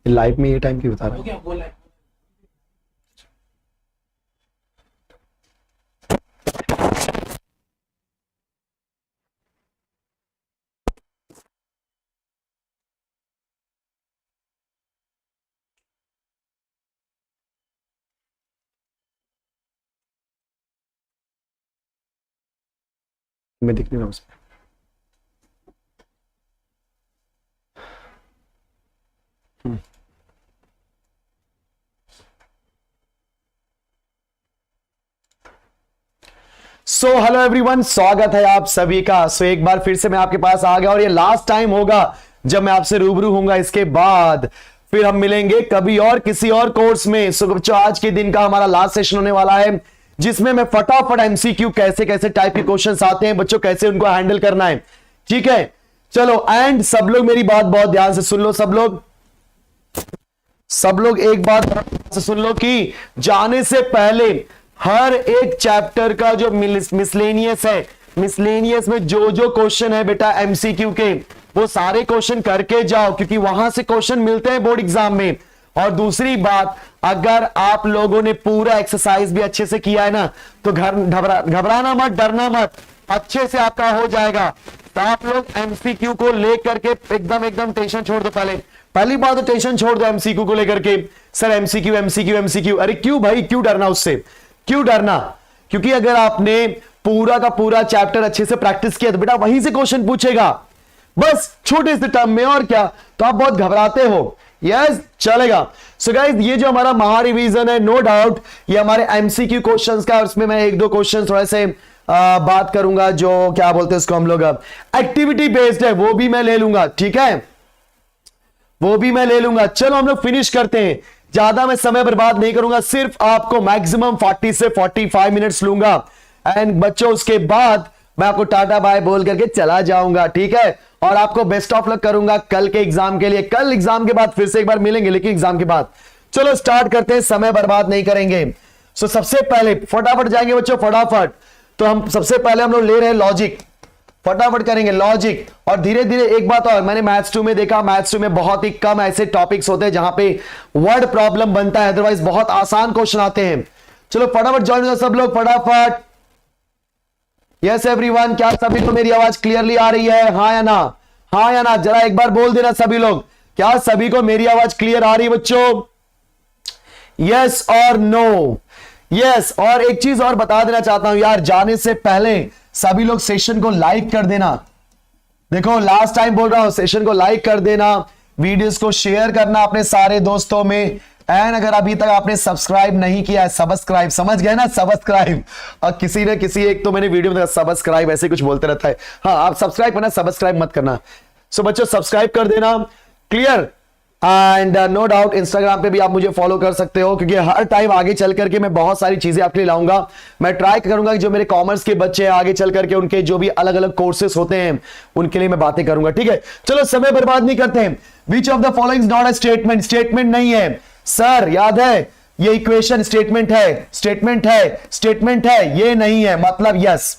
Live में ये time क्यों बता रहा है? मैं दिख नहीं रहा उसमें। हेलो एवरीवन, स्वागत है आप सभी का। एक बार फिर से मैं आपके पास आ गया और ये लास्ट टाइम होगा जब मैं आपसे रूबरू होऊंगा। इसके बाद फिर हम मिलेंगे कभी और किसी और कोर्स में। बच्चों, आज के दिन का हमारा लास्ट सेशन होने वाला है, जिसमें मैं फटाफट एमसीक्यू कैसे कैसे टाइप के क्वेश्चंस आते हैं बच्चों, कैसे उनको हैंडल करना है। ठीक है, चलो। एंड सब लोग मेरी बात बहुत ध्यान से सुन लो। सब लोग एक बात ध्यान से सुन लो कि जाने से पहले हर एक चैप्टर का जो मिसलेनियस है, मिसलेनियस में जो जो क्वेश्चन है बेटा एमसीक्यू के, वो सारे क्वेश्चन करके जाओ, क्योंकि वहां से क्वेश्चन मिलते हैं बोर्ड एग्जाम में। और दूसरी बात, अगर आप लोगों ने पूरा एक्सरसाइज भी अच्छे से किया है ना, तो घबराना मत, डरना मत, अच्छे से आपका हो जाएगा। तो आप लोग एमसीक्यू को लेकर के एकदम टेंशन छोड़ दो। पहली बात तो टेंशन छोड़ दो एमसीक्यू को लेकर के। सर एमसीक्यू एमसीक्यू एमसीक्यू, अरे क्यों भाई, क्यों डरना उससे, क्यों डरना? क्योंकि अगर आपने पूरा का पूरा चैप्टर अच्छे से प्रैक्टिस किया तो बेटा वहीं से क्वेश्चन पूछेगा, बस छोटे से टर्म में। और क्या, तो आप बहुत घबराते हो। यस, चलेगा। सो गाइस, ये जो हमारा महा रिवीजन है, नो डाउट ये हमारे एमसीक्यू क्वेश्चंस का, और उसमें मैं एक दो क्वेश्चन थोड़े से बात करूंगा, जो क्या बोलते हैं उसको हम लोग एक्टिविटी बेस्ड है, वो भी मैं ले लूंगा। ठीक है, वो भी मैं ले लूंगा। चलो हम लोग फिनिश करते हैं, ज्यादा मैं समय बर्बाद नहीं करूंगा, सिर्फ आपको मैक्सिमम 40 से 45 मिनट्स लूंगा। एंड बच्चों, उसके बाद मैं आपको टाटा बाय बोल करके चला जाऊंगा। ठीक है, और आपको बेस्ट ऑफ लक करूंगा कल के एग्जाम के लिए। कल एग्जाम के बाद फिर से एक बार मिलेंगे, लेकिन एग्जाम के बाद। चलो स्टार्ट करते हैं, समय बर्बाद नहीं करेंगे। सो सबसे पहले फटाफट जाएंगे बच्चों, फटाफट। तो हम सबसे पहले हम लोग ले रहे हैं लॉजिक, फटाफट करेंगे लॉजिक। और धीरे धीरे एक बात और, मैंने मैथ्स 2 में देखा, मैथ्स 2 में बहुत ही कम ऐसे टॉपिक्स होते हैं जहां पे वर्ड प्रॉब्लम बनता है, अदरवाइज बहुत आसान क्वेश्चन आते हैं। चलो फटाफट ज्वाइन हो सब लोग, फटाफट। यस एवरीवन, क्या सभी को मेरी आवाज क्लियरली आ रही है? हाँ या ना, हाँ या ना, जरा एक बार बोल देना सभी लोग, क्या सभी को मेरी आवाज क्लियर आ रही है बच्चों? यस और नो? यस। और एक चीज और बता देना चाहता हूं यार, जाने से पहले सभी लोग सेशन को लाइक कर देना। देखो लास्ट टाइम बोल रहा हूं, सेशन को लाइक कर देना, वीडियोस को शेयर करना अपने सारे दोस्तों में। एंड अगर अभी तक आपने सब्सक्राइब नहीं किया है, सब्सक्राइब, समझ गए ना, सब्सक्राइब। और किसी ने किसी एक तो मैंने वीडियो में सब्सक्राइब ऐसे कुछ बोलते रहता है। हाँ, आप सब्सक्राइब करना, सब्सक्राइब मत करना। सो बच्चों सब्सक्राइब कर देना, clear. And no doubt Instagram पे भी आप मुझे फॉलो कर सकते हो, क्योंकि हर टाइम आगे चल करके मैं बहुत सारी चीजें आपके लिए लाऊंगा। मैं ट्राई करूंगा कि जो मेरे कॉमर्स के बच्चे हैं, आगे चल करके उनके जो भी अलग अलग कोर्सेस होते हैं उनके लिए मैं बातें करूंगा। ठीक है, चलो समय बर्बाद नहीं करते हैं। Which of the following is not a statement? Statement नहीं है सर, याद है ये इक्वेशन स्टेटमेंट है, स्टेटमेंट है, स्टेटमेंट है, ये नहीं है। मतलब यस,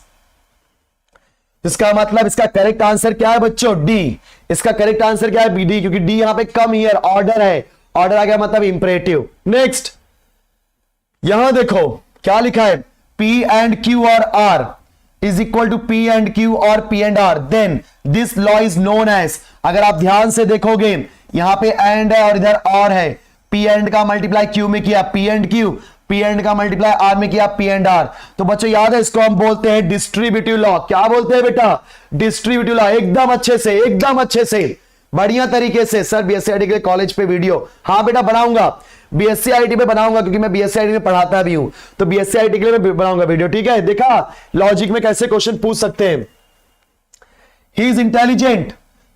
इसका मतलब इसका करेक्ट आंसर क्या है बच्चों? डी। इसका करेक्ट आंसर क्या है? डी, क्योंकि डी यहां पे कम हियर ऑर्डर है, ऑर्डर आ गया मतलब इंपरेटिव। नेक्स्ट, यहां देखो क्या लिखा है, पी एंड क्यू और R is equal to P and Q और P and R, then this law is known as. अगर आप ध्यान से देखोगे यहां पे एंड है और इधर और है, पी एंड का मल्टीप्लाई क्यू में किया P and Q, P and का मल्टीप्लाई आर में किया पी एंड आर। तो बच्चों याद है, इसको हम बोलते हैं डिस्ट्रीब्यूटिव लॉ। क्या बोलते हैं बेटा? Distributive law. एकदम अच्छे से, एकदम अच्छे से, बढ़िया तरीके से। सर बीएससी आईटी के कॉलेज पे वीडियो, हाँ बेटा बनाऊंगा, बीएससी आईटी पे बनाऊंगा, क्योंकि मैं बीएससी आईटी में पढ़ाता भी हूं, तो बीएससी आईटी के लिए मैं बनाऊंगा वीडियो। ठीक है, देखा लॉजिक में कैसे क्वेश्चन पूछ सकते हैं। He is intelligent,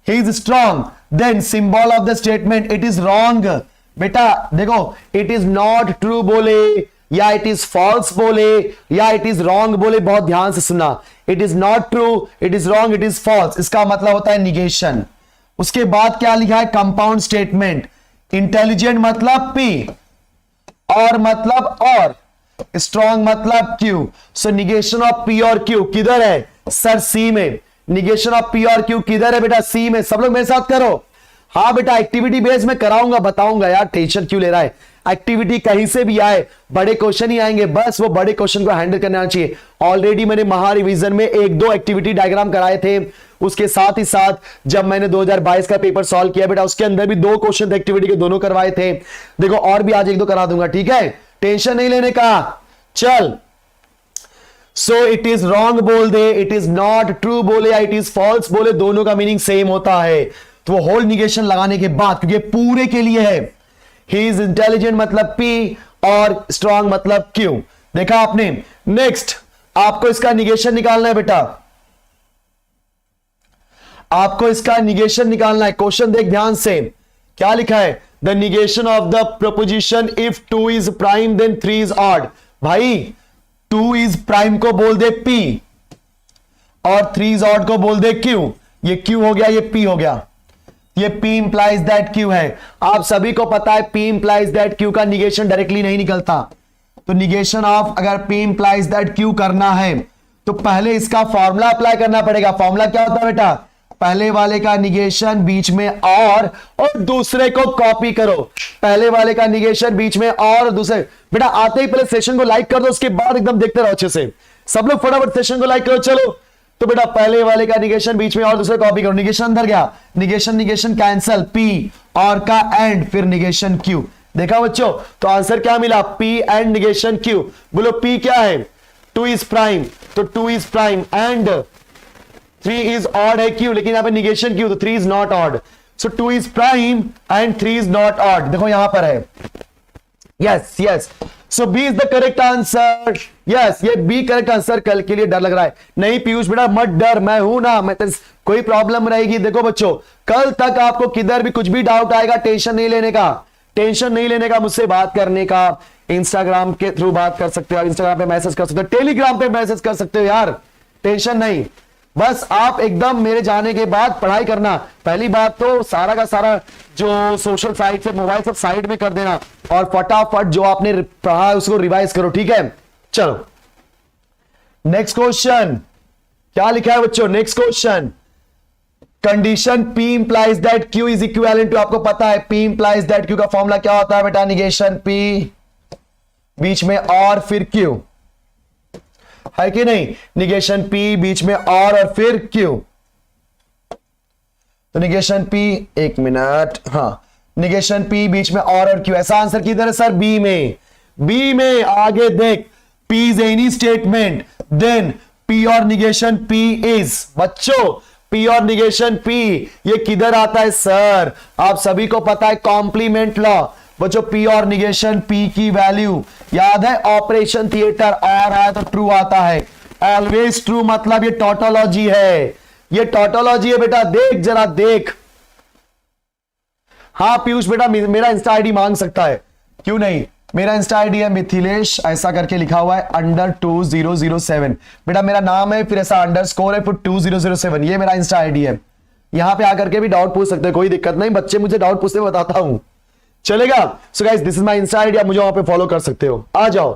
he is strong, then symbol of the statement it is wrong. बेटा देखो, इट इज नॉट ट्रू बोले या इट इज फॉल्स बोले या इट इज रॉन्ग बोले, बहुत ध्यान से सुनना। It is not true, it is wrong, it is false, इसका मतलब होता है निगेशन। उसके बाद क्या लिखा है? Compound statement. इंटेलिजेंट मतलब पी, और मतलब और, स्ट्रॉन्ग मतलब Q. So negation of P और क्यू किधर है? सर सी में। निगेशन ऑफ पी और क्यू किधर है बेटा? सी में। सब लोग मेरे साथ करो, हाँ बेटा एक्टिविटी बेस में कराऊंगा, बताऊंगा यार, टेंशन क्यों ले रहा है। एक्टिविटी कहीं से भी आए, बड़े क्वेश्चन ही आएंगे, बस वो बड़े क्वेश्चन को हैंडल करना चाहिए। ऑलरेडी मैंने महा रिवीजन में 1-2 एक्टिविटी डायग्राम कराए थे, उसके साथ ही साथ जब मैंने 2022 का पेपर सॉल्व किया बेटा, उसके अंदर भी 2 क्वेश्चन एक्टिविटी के दोनों करवाए थे। देखो और भी आज 1-2 करा दूंगा, ठीक है, टेंशन नहीं लेने का। चल, सो इट इज रॉन्ग बोल दे, इट इज नॉट ट्रू बोले या इट इज फॉल्स बोले, दोनों का मीनिंग सेम होता है। तो वो होल निगेशन लगाने के बाद, क्योंकि पूरे के लिए है, ही इज इंटेलिजेंट मतलब P और स्ट्रांग मतलब Q। देखा आपने। नेक्स्ट आपको इसका निगेशन निकालना है बेटा, आपको इसका निगेशन निकालना है। क्वेश्चन देख ध्यान से, क्या लिखा है, the negation of the proposition if 2 is prime then 3 is odd. भाई 2 इज प्राइम को बोल दे P और 3 इज ऑड को बोल दे Q। ये Q हो गया, ये P हो गया, ये P इंप्लाइज दैट Q है। आप सभी को पता है P इंप्लाइज दैट Q का निगेशन डायरेक्टली नहीं निकलता। तो निगेशन ऑफ अगर P इंप्लाइज दैट Q करना है तो पहले इसका फॉर्मूला अप्लाई करना पड़ेगा। फॉर्मूला क्या होता है बेटा, पहले वाले का निगेशन बीच में और दूसरे को कॉपी करो। पहले वाले का निगेशन बीच में और दूसरे। बेटा आते ही पहले सेशन को लाइक कर दो, उसके बाद एकदम देखते रहो अच्छे से। सब लोग फटाफट सेशन को लाइक करो। चलो, तो बेटा पहले वाले का निगेशन बीच में और दूसरे कॉपी करो। निगेशन अंदर गया, निगेशन निगेशन कैंसल, P और का एंड, फिर निगेशन Q। देखा बच्चों, तो आंसर क्या मिला, P एंड निगेशन Q। बोलो P क्या है, 2 इज प्राइम, तो 2 is prime and 3 is odd है Q, लेकिन यहां पे निगेशन Q, तो 3 is not odd. So 2 is prime and 3 is not odd. देखो यहां पर है, yes yes, so B is the correct answer. Yes, ये बी करेक्ट आंसर। कल के लिए डर लग रहा है, नहीं पीयूष बेटा मत डर, मैं हूं ना, मैं कोई प्रॉब्लम रहेगी। देखो बच्चों, कल तक आपको किधर भी कुछ भी डाउट आएगा, टेंशन नहीं लेने का, टेंशन नहीं लेने का, मुझसे बात करने का। इंस्टाग्राम के थ्रू बात कर सकते हो, इंस्टाग्राम पे मैसेज कर सकते हो, टेलीग्राम पे मैसेज कर सकते हो यार, टेंशन नहीं। बस आप एकदम मेरे जाने के बाद पढ़ाई करना। पहली बात तो सारा का सारा जो सोशल साइट से मोबाइल सब साइड में कर देना और फटाफट जो आपने पढ़ा है उसको रिवाइज करो, ठीक है। चलो नेक्स्ट क्वेश्चन, क्या लिखा है बच्चों, next question, condition P implies that Q is equivalent to, आपको पता है P इंप्लाइज दैट Q का फॉर्मूला क्या होता है बेटा, निगेशन P बीच में और फिर Q, है कि नहीं, निगेशन P बीच में और फिर Q। तो निगेशन P, एक मिनट, हाँ, निगेशन P बीच में और Q। ऐसा आंसर किधर है सर, बी में, बी में। आगे देख, P is any statement then P और निगेशन P इज, बच्चों P और निगेशन P ये किधर आता है सर, आप सभी को पता है कॉम्प्लीमेंट लॉ। बच्चों P और निगेशन P की वैल्यू याद है, ऑपरेशन थिएटर और आया तो ट्रू आता है, ऑलवेज ट्रू, मतलब ये टोटोलॉजी है, ये टोटोलॉजी है बेटा। देख जरा देख, हाँ पीयूष बेटा मेरा इंस्टा आईडी मांग सकता है, क्यों नहीं, मेरा इंस्टा आईडी है मिथिलेश ऐसा करके लिखा हुआ है _2007। बेटा मेरा नाम है, फिर ऐसा अंडरस्कोर है, फिर 2007, ये मेरा इंस्टा आईडी है। यहां पे आकर के भी डाउट पूछ सकते हैं, कोई दिक्कत नहीं, बच्चे मुझे डाउट पूछते बताता हूं, चलेगा। So guys this is my Insta ID, आप मुझे वहां पे फॉलो कर सकते हो, आ जाओ।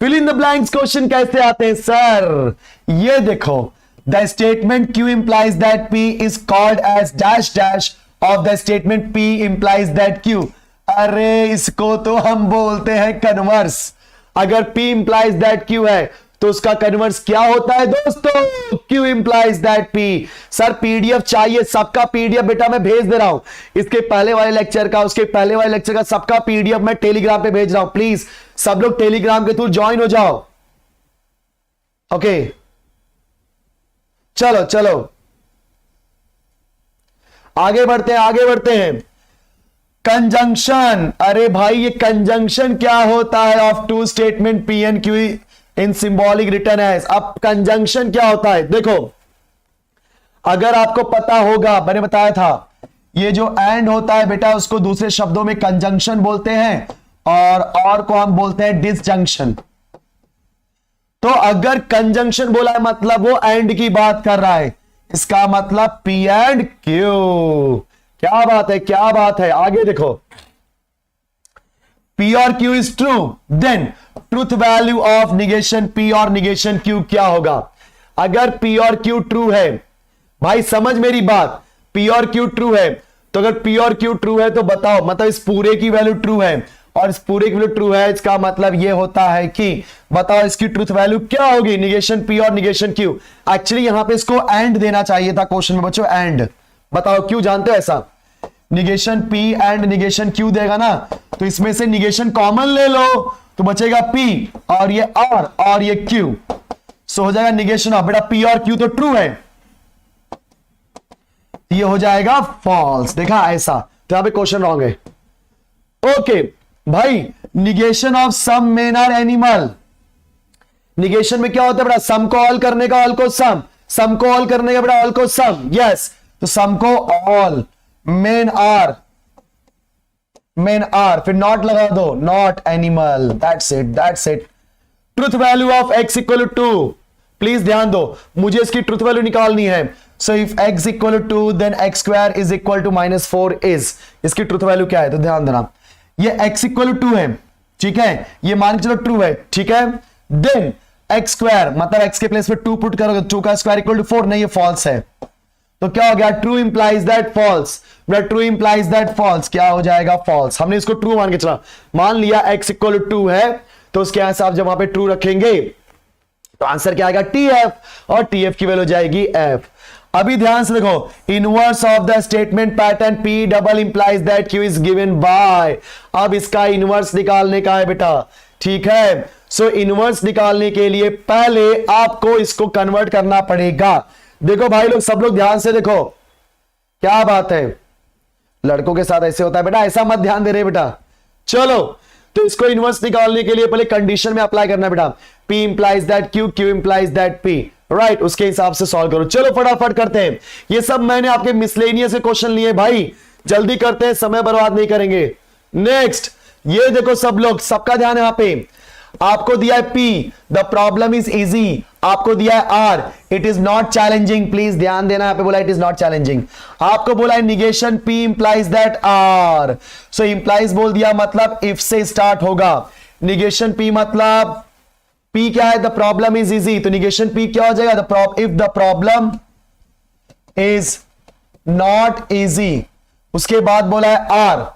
Fill in the blanks question कैसे आते हैं सर, ये देखो, the statement Q implies that P is called as dash dash of the statement P implies that Q। अरे इसको तो हम बोलते हैं कन्वर्स। अगर P implies that Q है तो उसका कन्वर्स क्या होता है दोस्तों, Q implies that P। Sir PDF चाहिए, सबका पीडीएफ बेटा मैं भेज दे रहा हूं, इसके पहले वाले लेक्चर का, उसके पहले वाले लेक्चर का, सबका पीडीएफ मैं टेलीग्राम पे भेज रहा हूं। प्लीज सब लोग टेलीग्राम के थ्रू ज्वाइन हो जाओ, ओके। चलो चलो आगे बढ़ते हैं, आगे बढ़ते हैं। कंजंक्शन, अरे भाई ये कंजंक्शन क्या होता है of two statement P and Q in symbolic return as. अब कंजंक्शन क्या होता है, देखो अगर आपको पता होगा, मैंने बताया था ये जो एंड होता है बेटा उसको दूसरे शब्दों में कंजंक्शन बोलते हैं और को हम बोलते हैं डिसजंक्शन। तो अगर कंजंक्शन बोला है मतलब वो एंड की बात कर रहा है, इसका मतलब P एंड Q। क्या बात है, क्या बात है, आगे देखो, P और Q is true then truth value of negation P और निगेशन Q क्या होगा। अगर P और Q ट्रू है, भाई समझ मेरी बात, P और Q ट्रू है, तो अगर P और Q ट्रू है तो बताओ, मतलब इस पूरे की वैल्यू ट्रू है और इस पूरे की वैल्यू ट्रू है, इसका मतलब ये होता है कि बताओ इसकी ट्रूथ वैल्यू क्या होगी, निगेशन P और निगेशन Q। एक्चुअली यहां पे इसको एंड देना चाहिए था क्वेश्चन में बच्चों, एंड। बताओ क्यों, जानते हो ऐसा, negation P and negation Q देगा ना, तो इसमें से निगेशन कॉमन ले लो तो बचेगा P और ये R और ये Q, सो हो जाएगा निगेशन ऑफ, बेटा P और Q तो ट्रू है, ये हो जाएगा फॉल्स। देखा ऐसा, तो यहां पे क्वेश्चन रॉन्ग है। ओके भाई, negation of some men are animal, negation में क्या होता है बेटा, सम को ऑल करने का ऑल को सम, सम को ऑल करने का बेटा ऑल को सम, यस, तो सम को all, men are, men are, फिर नॉट लगा दो, not animal, that's it, that's it. Truth value of x equal to, please ध्यान दो, मुझे इसकी ट्रूथ वैल्यू निकालनी है। So if x equal to then x square is equal to -4 is, इसकी ट्रूथ वैल्यू क्या है, तो ध्यान देना, ये x इक्वल टू है, ठीक है, ये मान के चलो ट्रू है, ठीक है, देन एक्स स्क्वायर मतलब x के प्लेस पे 2 पुट करोगे, 2 का स्क्वायर इक्वल टू 4, नहीं ये फॉल्स है, तो क्या हो गया, true implies that false, true implies that false, क्या हो जाएगा फॉल्स। हमने इसको ट्रू मान के चला, मान लिया x इक्वल टू है, तो उसके हिसाब जब वहां पे ट्रू रखेंगे तो आंसर क्या आएगा, TF, और TF की वैल्यू जाएगी F। अभी ध्यान से देखो, inverse of the statement pattern P double implies that Q is given by, अब इसका इनवर्स निकालने का है बेटा, ठीक है। सो इनवर्स निकालने के लिए पहले आपको इसको कन्वर्ट करना पड़ेगा। देखो भाई लोग, सब लोग ध्यान से देखो, क्या बात है, लड़कों के साथ ऐसे होता है बेटा, ऐसा मत ध्यान दे रहे बेटा। चलो, तो इसको इनवर्स निकालने के लिए पहले कंडीशन में अप्लाई करना है बेटा, P implies that Q, Q implies that P, right, उसके हिसाब से सॉल्व करो। चलो फटाफट करते हैं, ये सब मैंने आपके मिसलेनियस से क्वेश्चन लिए भाई, जल्दी करते हैं, समय बर्बाद नहीं करेंगे। नेक्स्ट, ये देखो सब लोग, सबका ध्यान है, यहां पे आपको दिया है P, the problem is easy, आपको दिया है R, it is not challenging, please ध्यान देना, यहां पे बोला इट इज नॉट चैलेंजिंग, आपको बोला है negation P implies that R, so implies बोल दिया मतलब इफ से स्टार्ट होगा, निगेशन P मतलब P क्या है, द प्रॉब्लम इज इजी, तो निगेशन P क्या हो जाएगा, if the problem is not easy, उसके बाद बोला है R,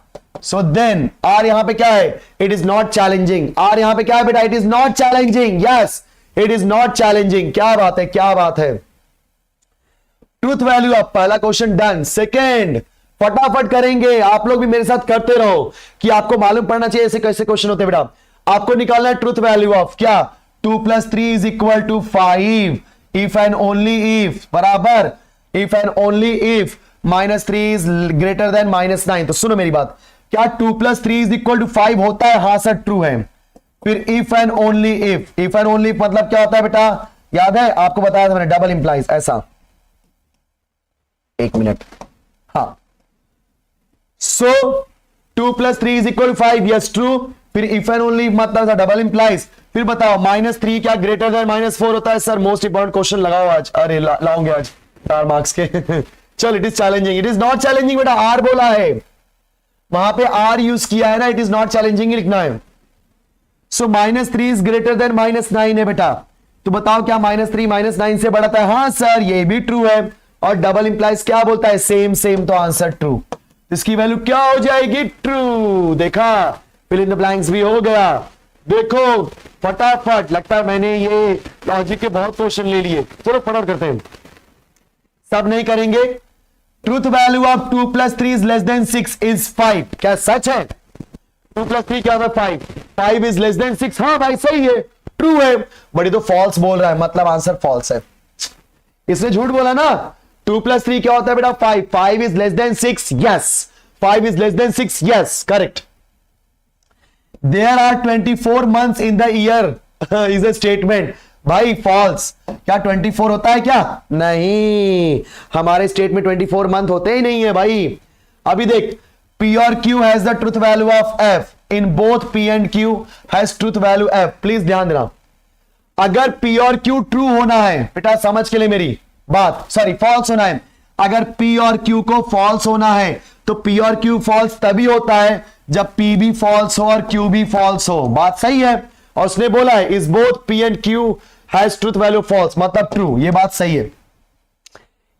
सो देन R यहां पे क्या है, it is not challenging, R यहां पे क्या है बेटा, it is not challenging, yes it is not challenging, क्या बात है, क्या बात है। ट्रूथ वैल्यू ऑफ पहला क्वेश्चन डन। सेकेंड, फटाफट करेंगे, आप लोग भी मेरे साथ करते रहो कि आपको मालूम पड़ना चाहिए ऐसे कैसे क्वेश्चन होते हैं बेटा। आपको निकालना है ट्रूथ वैल्यू ऑफ क्या, 2 + 3 is equal to 5, if and only if, बराबर, if and only if -3 is greater than -9। तो सुनो मेरी बात, क्या 2 + 3 इज इक्वल टू 5 होता है, हाँ सर ट्रू है। फिर if and only if, if and only मतलब क्या होता है बेटा, याद है आपको बताया था मैंने, डबल इंप्लाइज, ऐसा, एक मिनट, हाँ, so 2 + 3 is equal to 5, yes true, फिर इफ एंड ओनली मतलब था डबल इंप्लाइज। फिर बताओ -3 क्या ग्रेटर देन -4 होता है, सर मोस्ट इंपॉर्टेंट क्वेश्चन लगाओ आज, अरे लाऊंगे आज 4 मार्क्स के चल, it is challenging, it is not challenging बेटा, आर बोला है, वहां पे आर यूज किया है ना, इट इज नॉट चैलेंजिंग लिखना है। सो -3 इज ग्रेटर देन -9 है बेटा, तो बताओ क्या -3 -9 से बढ़ता है, हाँ सर ये भी ट्रू है, और डबल इंप्लाइज क्या बोलता है, सेम सेम, तो आंसर ट्रू, इसकी वैल्यू क्या हो जाएगी, ट्रू। देखा, फिल इन द ब्लैंक्स भी हो गया। देखो फटाफट, लगता है मैंने ये लॉजिक के बहुत क्वेश्चन ले लिए, चलो फटाफट करते हैं, सब नहीं करेंगे। Truth value of 2 + 3 is less than 6 is 5, क्या सच है, 2 + 3 क्या होता है 5 इज लेस देन 6, हाँ भाई सही है, ट्रू है, बड़ी तो फॉल्स बोल रहा है, मतलब आंसर फॉल्स है, इसने झूठ बोला ना। 2 + 3 क्या होता है बेटा 5 is less than 6, yes 5 is less than 6, yes correct. There are 24 months in the year is a statement, भाई फॉल्स, क्या 24 होता है क्या, नहीं, हमारे स्टेट में 24 मंथ होते ही नहीं है भाई। अभी देख, P और Q has the truth value of F, in both P and Q has truth value F, please ध्यान देना, अगर P और Q ट्रू होना है बेटा, समझ के लिए मेरी बात, सॉरी फॉल्स होना है, अगर P और Q को फॉल्स होना है तो P और Q फॉल्स तभी होता है जब P भी फॉल्स हो और Q भी फॉल्स हो, बात सही है। और उसने बोला है is both P and Q has truth value false, मतलब ट्रू, ये बात सही है।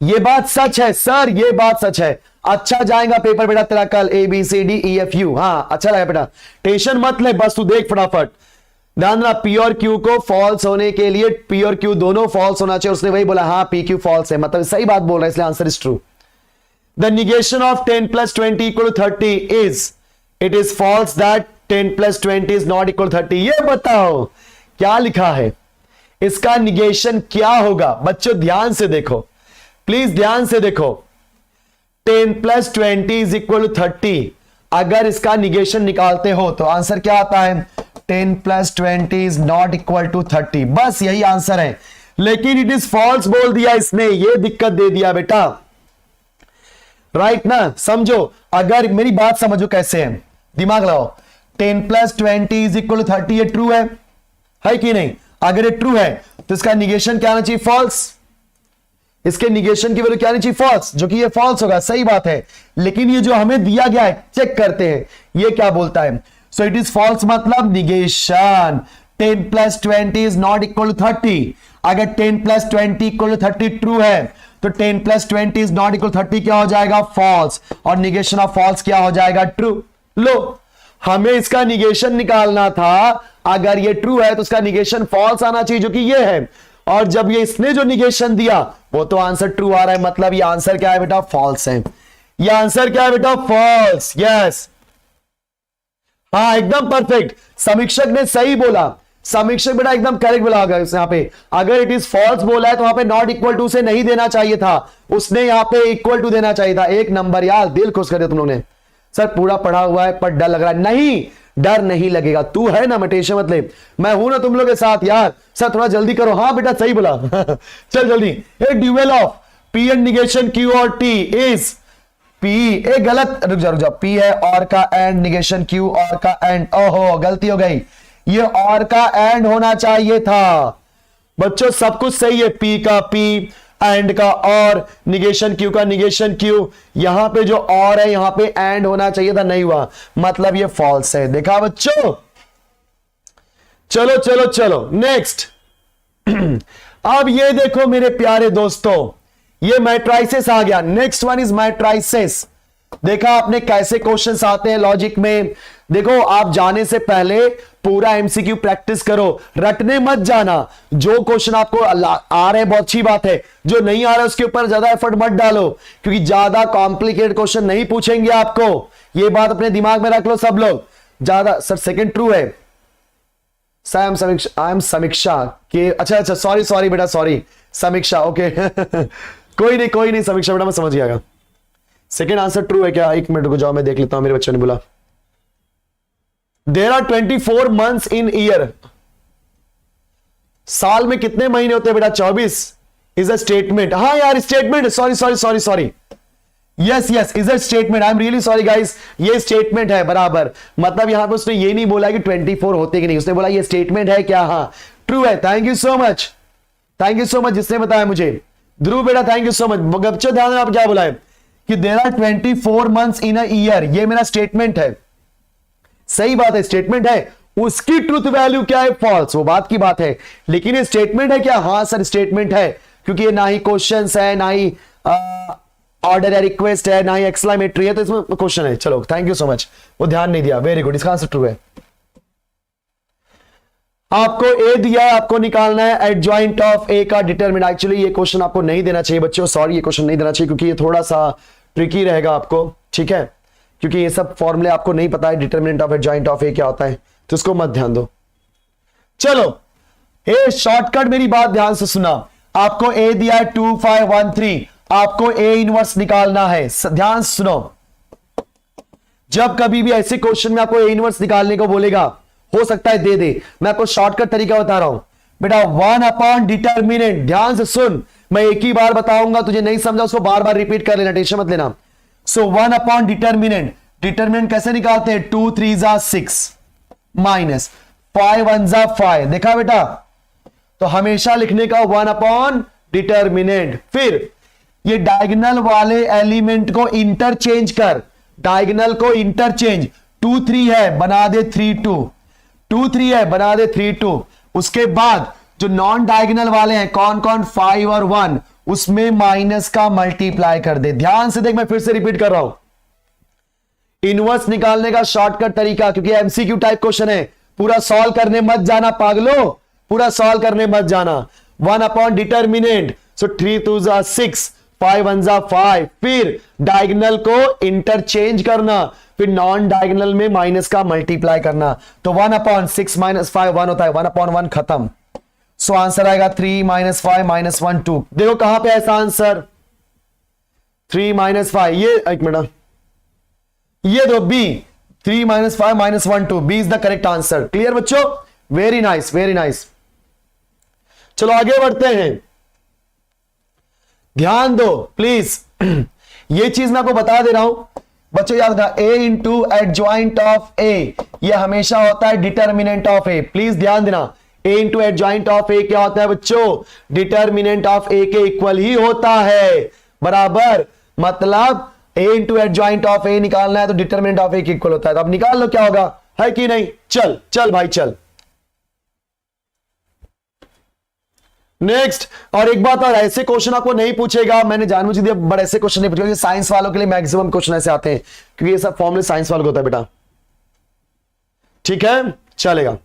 ये बात सच है सर, ये बात सच है। अच्छा जाएगा पेपर बेटा तेरा कल, ABCDEFU। हाँ अच्छा लगा बेटा, टेंशन मत ले, बस तू देख फटाफट। ध्यान रखना, P और Q को फॉल्स होने के लिए P और Q दोनों फॉल्स होना चाहिए। उसने वही बोला, हाँ PQ फॉल्स है, मतलब सही बात बोल रहा है, इसलिए answer is true. The negation of 10 + 20 = 30 is, it is false that 10 + 20 is not equal 30। ये बताओ क्या लिखा है, इसका निगेशन क्या होगा? बच्चों ध्यान से देखो, प्लीज ध्यान से देखो। 10 + 20 इज इक्वल 30, अगर इसका निगेशन निकालते हो तो आंसर क्या आता है? 10 + 20 इज नॉट इक्वल टू 30, बस यही आंसर है। लेकिन इट इज फॉल्स बोल दिया इसने, ये दिक्कत दे दिया बेटा, राइट ना? समझो, अगर मेरी बात समझो कैसे है, दिमाग लगाओ। 10 + 20 इज इक्वल टू 30, ये ट्रू है कि नहीं? अगर ये ट्रू है तो इसका निगेशन क्या आना चाहिए? फॉल्स। इसके निगेशन की वैल्यू क्या आनी चाहिए? फॉल्स, जो कि ये फॉल्स होगा, सही बात है। लेकिन ये जो हमें दिया गया है, चेक करते हैं ये क्या बोलता है। सो इट इज फॉल्स मतलब negation 10 + 20 is not equal to 30। अगर 10 + 20 = 30 ट्रू है तो 10 + 20 इज नॉट इक्वल 30 क्या हो जाएगा? फॉल्स। और निगेशन ऑफ फॉल्स क्या हो जाएगा? ट्रू। लो, हमें इसका निगेशन निकालना था, अगर ये ट्रू है तो इसका निगेशन फॉल्स आना चाहिए, जो कि ये है। और जब ये इसने जो निगेशन दिया वो तो आंसर ट्रू आ रहा है, मतलब ये आंसर क्या है बेटा? फॉल्स है। ये आंसर क्या है बेटा? फॉल्स। यस, हाँ एकदम परफेक्ट, समीक्षक ने सही बोला। समीक्षक बेटा एकदम करेक्ट बोला। यहां पे अगर इट इज फॉल्स बोला है तो वहां पे नॉट इक्वल टू से नहीं देना चाहिए था, उसने यहां पे इक्वल टू देना चाहिए था। एक नंबर यार, दिल खुश कर दिया तुम लोगों ने। सर पूरा पढ़ा हुआ है पर डर लग रहा है। नहीं, डर नहीं लगेगा, तू है ना, मैं टेंशन मत ले, मैं हूं ना तुम लोग के साथ यार। सर थोड़ा जल्दी करो। हाँ बेटा सही बोला चल जल्दी। A dual of P and negation Q और T इज P, ए गलत, रुक जा, P है और का एंड, निगेशन Q और का एंड। ओहो गलती हो गई, ये और का एंड होना चाहिए था। बच्चों सब कुछ सही है, P का P, एंड का और, निगेशन Q का निगेशन Q। यहां पे जो और है यहां पे एंड होना चाहिए था, नहीं हुआ, मतलब ये फॉल्स है। देखा बच्चों? चलो चलो चलो नेक्स्ट अब ये देखो मेरे प्यारे दोस्तों, ये मैट्राइसिस आ गया। Next one is matrices. देखा आपने कैसे क्वेश्चंस आते हैं लॉजिक में? देखो, आप जाने से पहले पूरा एमसीक्यू प्रैक्टिस करो, रटने मत जाना। जो क्वेश्चन आपको आ रहे हैं बहुत अच्छी बात है, जो नहीं आ रहा है उसके ऊपर ज्यादा एफर्ट मत डालो, क्योंकि ज्यादा कॉम्प्लिकेटेड क्वेश्चन नहीं पूछेंगे आपको। ये बात अपने दिमाग में रख लो सब लोग। ज्यादा, सर सेकंड ट्रू है, आई एम समीक्षा के, अच्छा सॉरी बेटा, सॉरी समीक्षा, ओके कोई नहीं समीक्षा बेटा, मैं समझ गया। सेकेंड आंसर ट्रू है क्या? एक मिनट को जाओ, मैं देख लेता हूं, मेरे बच्चों ने बोला। There are 24 months in year. साल में कितने महीने होते हैं बेटा? 24 इज अ स्टेटमेंट। हाँ यार statement, sorry yes is a statement. I am really sorry guys, ये स्टेटमेंट है बराबर। मतलब यहां पे उसने ये नहीं बोला कि 24 होते कि नहीं, उसने बोला ये स्टेटमेंट है क्या? हाँ ट्रू है। थैंक यू सो मच जिसने बताया मुझे। ध्रुव बेटा थैंक यू सो मच। बच्चों ध्यान आप क्या बोला है कि there are 24 months in a year, ये मेरा स्टेटमेंट है। सही बात है, स्टेटमेंट है। उसकी ट्रूथ वैल्यू क्या है? फॉल्स, वो बात की बात है। लेकिन ये स्टेटमेंट है क्या? हाँ सर स्टेटमेंट है, क्योंकि ये ना ही क्वेश्चन है, ना ही ऑर्डर है, रिक्वेस्ट है, ना ही एक्सक्लेमेटरी है, तो इसमें क्वेश्चन है। चलो थैंक यू सो मच, वो ध्यान नहीं दिया, वेरी गुड, इसका आंसर ट्रू है। आपको ए दिया है, आपको निकालना है एडजॉइंट ऑफ ए का डिटरमिनेंट। एक्चुअली ये क्वेश्चन आपको नहीं देना चाहिए बच्चों, सॉरी, ये क्वेश्चन नहीं देना चाहिए, क्योंकि ये थोड़ा सा ट्रिकी रहेगा आपको, ठीक है, क्योंकि ये सब फॉर्मूले आपको नहीं पता है, डिटरमिनेंट ऑफ एडजॉइंट ऑफ ए क्या होता है, तो इसको मत ध्यान दो। चलो ए शॉर्टकट, मेरी बात ध्यान से सुना। आपको ए दिया है 2513, आपको ए इनवर्स निकालना है। ध्यान सुनो, जब कभी भी ऐसे क्वेश्चन में आपको ए इनवर्स निकालने को बोलेगा, हो सकता है दे दे, मैं आपको शॉर्टकट तरीका बता रहा हूं बेटा। 1 डिटरमिनेंट, ध्यान से सुन, मैं एक ही बार बताऊंगा, तुझे नहीं समझा उसको बार बार रिपीट कर लेना, टेंशन मत लेना। सो 1 डिटरमिनेंट, डिटरमिनेंट कैसे निकालते हैं? 2 3 6 माइनस 5 1 5। देखा बेटा, तो हमेशा लिखने का 1 डिटरमिनेंट। फिर ये डायगोनल वाले एलिमेंट को इंटरचेंज कर, डायगोनल को इंटरचेंज। 2 3 है, बना दे 3 2, 2 3 है, बना दे 3 2। उसके बाद जो नॉन डायगोनल वाले हैं कौन कौन? 5 और 1, उसमें माइनस का मल्टीप्लाई कर दे। ध्यान से देख, मैं फिर से रिपीट कर रहा हूं, इनवर्स निकालने का शॉर्टकट तरीका, क्योंकि एमसीक्यू टाइप क्वेश्चन है, पूरा सॉल्व करने मत जाना पागलो, पूरा सॉल्व करने मत जाना। 1 अपॉन डिटर्मिनेंट, सो 3 2 जा 6, 5 1 जा 5, फिर डायगोनल को इंटरचेंज करना, फिर नॉन डायगोनल में माइनस का मल्टीप्लाई करना। तो 1 अपॉन 6 माइनस 5 1 होता है, 1 अपॉन 1 खत्म। सो आंसर आएगा 3 माइनस 5 माइनस 1 2। देखो कहां पे ऐसा आंसर 3 माइनस 5, ये एक मिनट, ये दो B, 3 minus 5 minus 1 2, B is the correct answer. Clear बच्चों, वेरी नाइस वेरी नाइस। चलो आगे बढ़ते हैं, ध्यान दो प्लीज। ये चीज मैं आपको बता दे रहा हूं बच्चों, याद रखना, a into adjoint of a, ये हमेशा होता है डिटर्मिनेंट ऑफ a। प्लीज ध्यान देना, a into adjoint of a क्या होता है बच्चों, डिटर्मिनेंट ऑफ a के इक्वल ही होता है, बराबर। मतलब a into adjoint of a निकालना है तो डिटर्मिनेंट ऑफ a के इक्वल होता है, तो अब निकाल लो क्या होगा, है कि नहीं। चल चल भाई चल, नेक्स्ट। और एक बात और, ऐसे क्वेश्चन आपको नहीं पूछेगा, मैंने जानबूझ दिया, बट ऐसे क्वेश्चन नहीं पूछेगा, साइंस वालों के लिए मैक्सिमम क्वेश्चन ऐसे आते हैं, क्योंकि ये सब फॉर्मूले साइंस वालों को होता है बेटा, ठीक है चलेगा।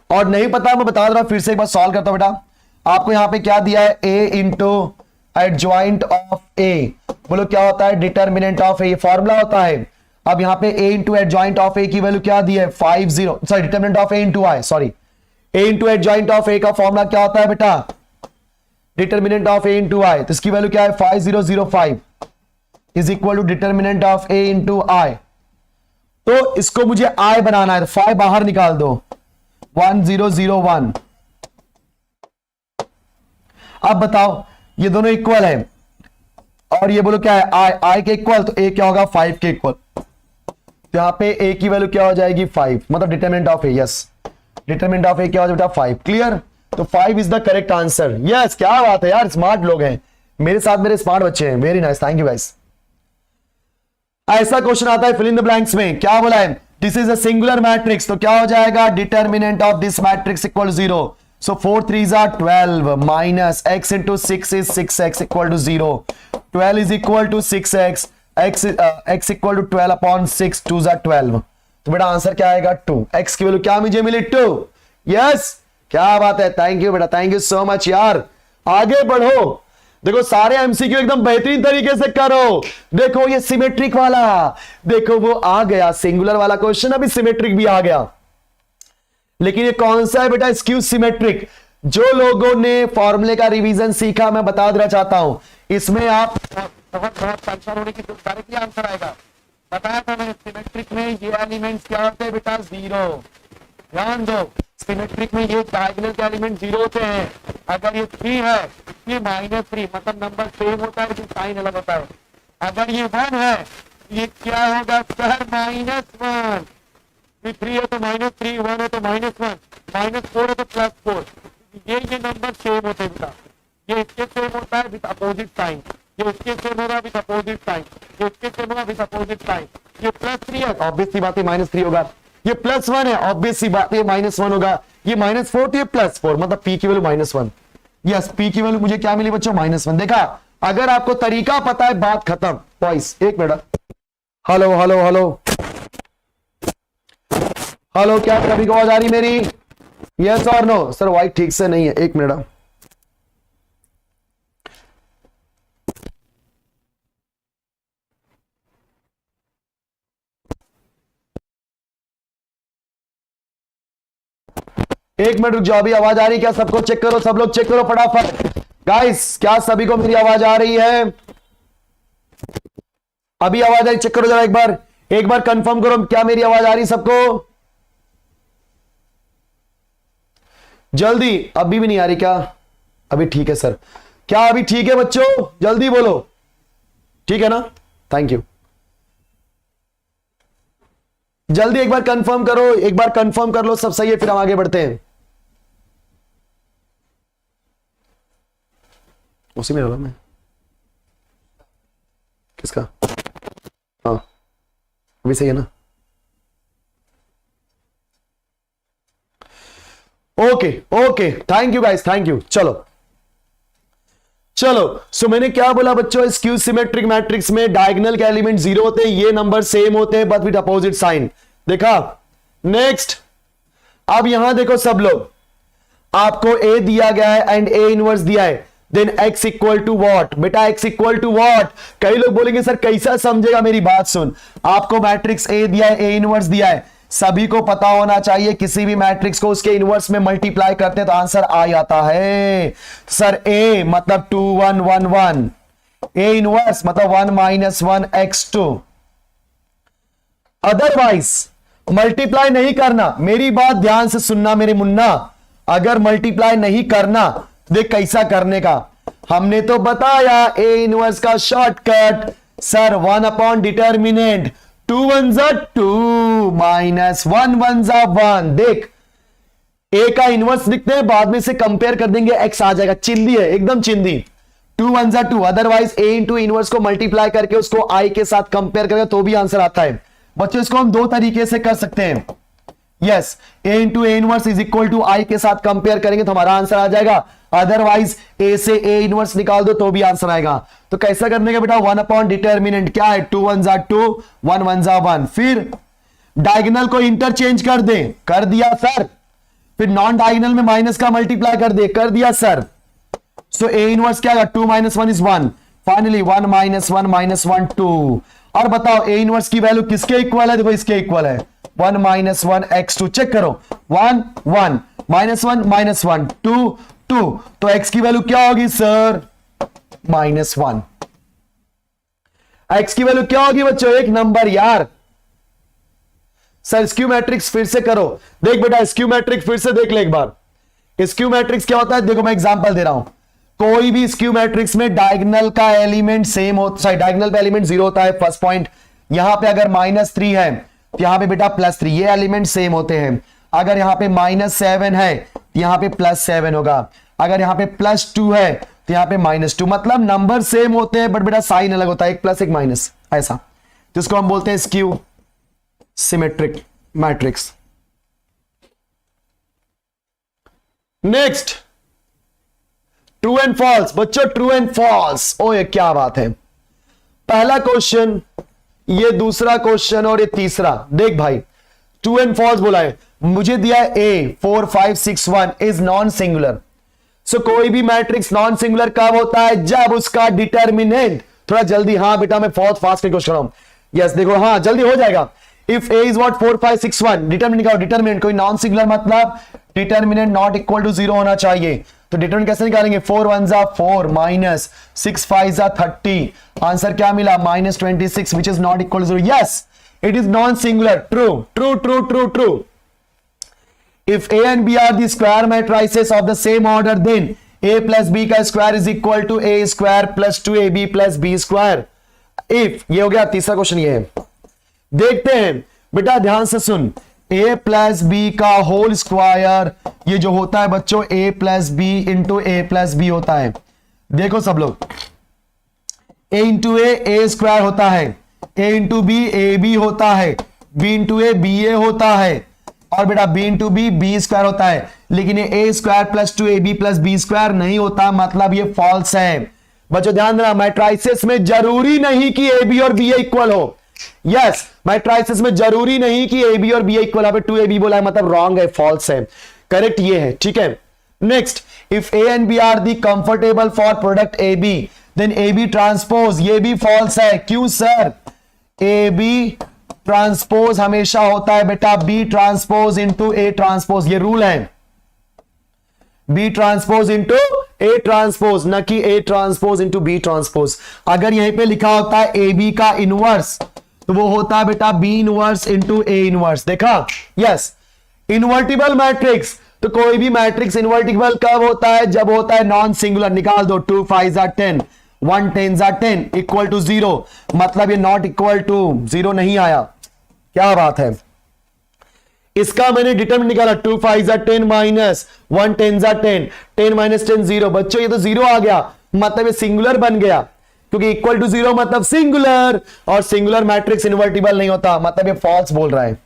और नहीं पता मैं बता रहा हूं, फिर से एक बार सॉल्व करता हूं बेटा। आपको यहां पे क्या दिया है, a into adjoint of a, बोलो क्या होता है, डिटर्मिनेंट ऑफ a, ये फॉर्मूला होता है। अब यहां पे a into adjoint of a की वैल्यू क्या दी है, 5 0, sorry determinant of a into i, sorry a into adjoint of a का फॉर्मूला क्या होता है बेटा, determinant of a into i, तो इसकी वैल्यू क्या है 5005 is equal to determinant of a into i। तो इसको मुझे i बनाना है, तो 5 बाहर निकाल दो, 1001। अब बताओ ये दोनों इक्वल है, और ये बोलो क्या है, i के इक्वल, तो a क्या होगा 5 के इक्वल, तो यहां पे a की वैल्यू क्या हो जाएगी 5, मतलब determinant of a, yes determinant of a क्या हो जाएगा 5। क्लियर, तो 5 is the correct answer. Yes क्या बात है यार, स्मार्ट लोग हैं मेरे साथ, मेरे स्मार्ट बच्चे हैं, very nice, thank you guys. ऐसा क्वेश्चन आता है फिल इन द ब्लैंक्स में, क्या बोला है, this is a singular matrix, तो क्या हो जाएगा, determinant of this matrix equal 0, so 4 3 are 12 minus x into 6 is 6x equal to 0, 12 is equal to 6x, x equal to 12 upon 6, 2 are 12, तो बेटा आंसर क्या आएगा 2, x की वैल्यू क्या मुझे मिली 2। यस क्या बात है, थैंक यू बेटा, थैंक यू सो मच यार। आगे बढ़ो, देखो सारे एमसीक्यू एकदम बेहतरीन तरीके से करो। देखो ये सिमेट्रिक वाला, देखो वो आ गया सिंगुलर वाला क्वेश्चन, अभी सिमेट्रिक भी आ गया, लेकिन ये कौन सा है बेटा, स्क्यू सिमेट्रिक। जो लोगों ने फॉर्मूले का रिवीजन सीखा, मैं बता देना चाहता हूं, इसमें आप बहुत परेशान होने की डायरेक्टली आंसर आएगा। बताया था मैंने, सिमेट्रिक में ये एलिमेंट्स क्या होते हैं बेटा, 0। ध्यान दो, सिमेट्रिक में ये डायगोनल के एलिमेंट 0 होते हैं। अगर ये 3 है, ये -3, मतलब नंबर सेम होता है लेकिन साइन अलग होता है। अगर ये 1 है, ये क्या होगा सर, -1, 3 है तो -3, 1 है तो -1, -4 है तो +4। ये नंबर सेम होते हैं बेटा, ये इसके सेम होता है विद अपोजिट साइन, ये इसके सेम होगा विद अपोजिट साइन, ये इसके सेम होगा विद अपोजिट साइन। ये +3 है, ऑब्वियस सी बात है -3 होगा। ये +1 है, ऑब्वियस सी बात है -1 होगा। ये -4 तो ये +4, मतलब p की वैल्यू -1। यस p की वैल्यू मुझे क्या मिली बच्चों, -1। देखा, अगर आपको तरीका पता है बात खत्म। बॉयस एक minute, hello hello hello hello, क्या कभी को आवाज आ रही मेरी, यस और नो। सर वाइट ठीक से नहीं है, एक मिनट। एक मिनट रुक जाओ, अभी आवाज आ रही क्या सबको, चेक करो, सब लोग चेक करो फटाफट। गाइस क्या सभी को मेरी आवाज आ रही है, अभी आवाज आ रही, चेक करो जरा एक बार कंफर्म करो, क्या मेरी आवाज आ रही सबको, जल्दी। अभी भी नहीं आ रही क्या, अभी ठीक है सर, क्या अभी ठीक है बच्चों, जल्दी बोलो, ठीक है ना, थैंक यू। जल्दी एक बार कंफर्म करो, एक बार कंफर्म कर लो सब सही है, फिर हम आगे बढ़ते हैं। उसी में मैं किसका, हाँ अभी सही है ना, okay okay, thank you guys, thank you. चलो चलो सो मैंने क्या बोला बच्चों, स्क्यू सिमेट्रिक मैट्रिक्स में डायगोनल के एलिमेंट 0 होते हैं, ये नंबर सेम होते हैं बट विद अपोजिट साइन। देखा। नेक्स्ट, अब यहां देखो सब लोग, आपको ए दिया गया है एंड ए इनवर्स दिया है, then x equal to what बेटा, x इक्वल टू वॉट। कई लोग बोलेंगे सर कैसा समझेगा, मेरी बात सुन, आपको मैट्रिक्स ए दिया है, ए इनवर्स दिया है, सभी को पता होना चाहिए किसी भी मैट्रिक्स को उसके इनवर्स में मल्टीप्लाई करते हैं तो आंसर आ जाता है। सर ए मतलब 2 1 1 1, ए इनवर्स मतलब 1 माइनस 1 x2। अदरवाइज मल्टीप्लाई नहीं करना, मेरी बात ध्यान से सुनना मेरे मुन्ना, अगर मल्टीप्लाई नहीं करना, देख कैसा करने का, हमने तो बताया ए इनवर्स का शॉर्टकट सर 1 अपॉन डिटर्मिनेंट, 2 1 जा 2 माइनस 1 1 जा 1। देख ए का इनवर्स लिखते हैं, बाद में से कंपेयर कर देंगे, एक्स आ जाएगा, चिंदी है एकदम चिंदी, 2 1 जा 2। अदरवाइज ए इंटू इनवर्स को मल्टीप्लाई करके उसको आई के साथ कंपेयर करेंगे तो भी आंसर आता है। बच्चों इसको हम दो तरीके से कर सकते हैं, yes, A into A inverse is equal to I के साथ कंपेयर करेंगे तो हमारा आंसर आ जाएगा, अदरवाइज ए से ए इनवर्स निकाल दो तो भी आंसर आएगा। तो कैसा करने का बेटा, 1 अपॉन डिटर्मिनेंट क्या है, 2 1 जा 2 1 1 जा 1, फिर डायगोनल को इंटरचेंज कर दे, कर दिया सर, फिर नॉन डायगोनल में माइनस का मल्टीप्लाई कर दे, कर दिया सर। सो ए इनवर्स क्या है, 2 minus 1 is 1, finally 1 minus 1 minus 1 2। और बताओ ए इनवर्स की वैल्यू किसके इक्वल है, देखो इसके इक्वल है, 1 माइनस 1 x2, चेक करो, 1 1 माइनस 1 माइनस 1 2 2, तो x की वैल्यू क्या होगी सर, -1। x की वैल्यू क्या होगी बच्चों, एक नंबर यार। सर स्क्यू मैट्रिक्स फिर से करो, देख बेटा स्क्यू मैट्रिक्स फिर से देख ले एक बार। स्क्यू मैट्रिक्स क्या होता है, देखो मैं एग्जांपल दे रहा हूं, कोई भी स्क्यू मैट्रिक्स में डायगोनल का एलिमेंट सेम होता है, डायगोनल पे एलिमेंट 0 होता है, फर्स्ट पॉइंट। यहां पे अगर -3 है तो यहां पे बेटा +3, ये एलिमेंट सेम होते हैं। अगर यहां पे -7 है तो यहां पे +7 होगा, अगर यहां पे +2 है तो यहां पे -2, मतलब नंबर सेम होते हैं बट बेटा साइन अलग होता है, एक प्लस एक माइनस, ऐसा, जिसको हम बोलते हैं skew symmetric matrix. Next, true and false बच्चों, ट्रू एंड फॉल्स, ओए क्या बात है। पहला क्वेश्चन, ये दूसरा क्वेश्चन और ये तीसरा, देख भाई ट्रू एंड फॉल्स बोला है, मुझे दिया है ए 4 5 6 1 इज नॉन सिंगुलर। सो कोई भी मैट्रिक्स नॉन सिंगुलर कब होता है, जब उसका डिटर्मिनेंट, थोड़ा जल्दी, हाँ बेटा मैं बहुत फास्ट में क्वेश्चन हूं, यस देखो हाँ जल्दी हो जाएगा। If A is what 4 5 6 1, determinant का डिटर्मिनेंट कोई नॉन सिंगुलर मतलब डिटर्मिनेंट नॉट इक्वल टू 0 होना चाहिए। तो डिटर्मिनेंट कैसे निकालेंगे, 4 1 जा 4 माइनस 6 5 जा 30, आंसर क्या मिला -26 which is not equal to 0। Yes it is non singular, true true true true true. If A and B are the square matrices of the same order, then A plus B का square is equal to A square plus 2AB plus B square. If, ये हो गया तीसरा question, ये है, देखते हैं बेटा ध्यान से सुन, A प्लस B का होल स्क्वायर, ये जो होता है बच्चों A plus B into A plus B होता है। देखो सब लोग, A इंटू A स्क्वायर होता है, A इंटू B AB होता है, B इंटू A BA होता है, और बेटा b into B B square होता है, लेकिन ये a square plus 2ab plus B square नहीं होता, मतलब ये फॉल्स है। बच्चों ध्यान देना, मैट्राइसिस में जरूरी नहीं कि ए बी और बी इक्वल हो, यस मैट्राइसिस में जरूरी नहीं कि ए बी और बी इक्वल, अब 2ab बोला है मतलब रॉन्ग है, फॉल्स है, करेक्ट ये है, ठीक है। Next, if A and B are the comfortable for product A B, then A B transpose, ये भी फॉल्स है, क्यों सर, ए बी ट्रांसपोज हमेशा होता है बेटा B transpose into A transpose, ये रूल है, B transpose into A transpose, न कि A transpose into B transpose. अगर यहीं पे लिखा होता है ए बी का इनवर्स तो वो होता है बेटा B inverse into A inverse, देखा, यस। इनवर्टिबल मैट्रिक्स, तो कोई भी मैट्रिक्स इनवर्टिबल कब होता है, जब होता है नॉन सिंगुलर, निकाल दो, 2 5 जा 10 1 10 जा 10 इक्वल टू 0, मतलब ये नॉट इक्वल टू 0 नहीं आया, क्या बात है। इसका मैंने डिटरमिनेंट निकाला, 2 5 जा 10 माइनस 1 10 जा 10 10 माइनस 10 0, बच्चों ये तो 0 आ गया, मतलब ये सिंगुलर बन गया, क्योंकि इक्वल टू 0 मतलब सिंगुलर, और सिंगुलर मैट्रिक्स इन्वर्टिबल नहीं होता, मतलब ये फॉल्स बोल रहा है,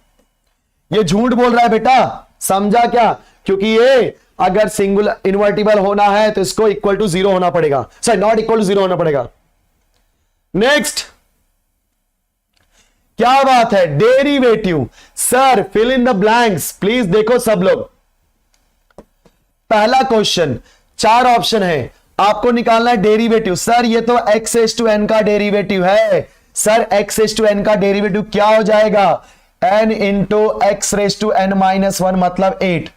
ये झूठ बोल रहा है बेटा, समझा क्या, क्योंकि ये अगर सिंगुलर इन्वर्टिबल होना है तो इसको इक्वल टू 0 होना पड़ेगा, सॉरी नॉट इक्वल टू 0 होना पड़ेगा। नेक्स्ट क्या बात है, derivative. Sir fill in the blanks please, देखो सब लोग, पहला क्वेश्चन 4 ऑप्शन है, आपको निकालना है डेरिवेटिव। सर ये तो x रेज टू n का डेरिवेटिव है। Sir x raise to n का डेरिवेटिव क्या हो जाएगा, n into x raise to n minus 1 मतलब 8,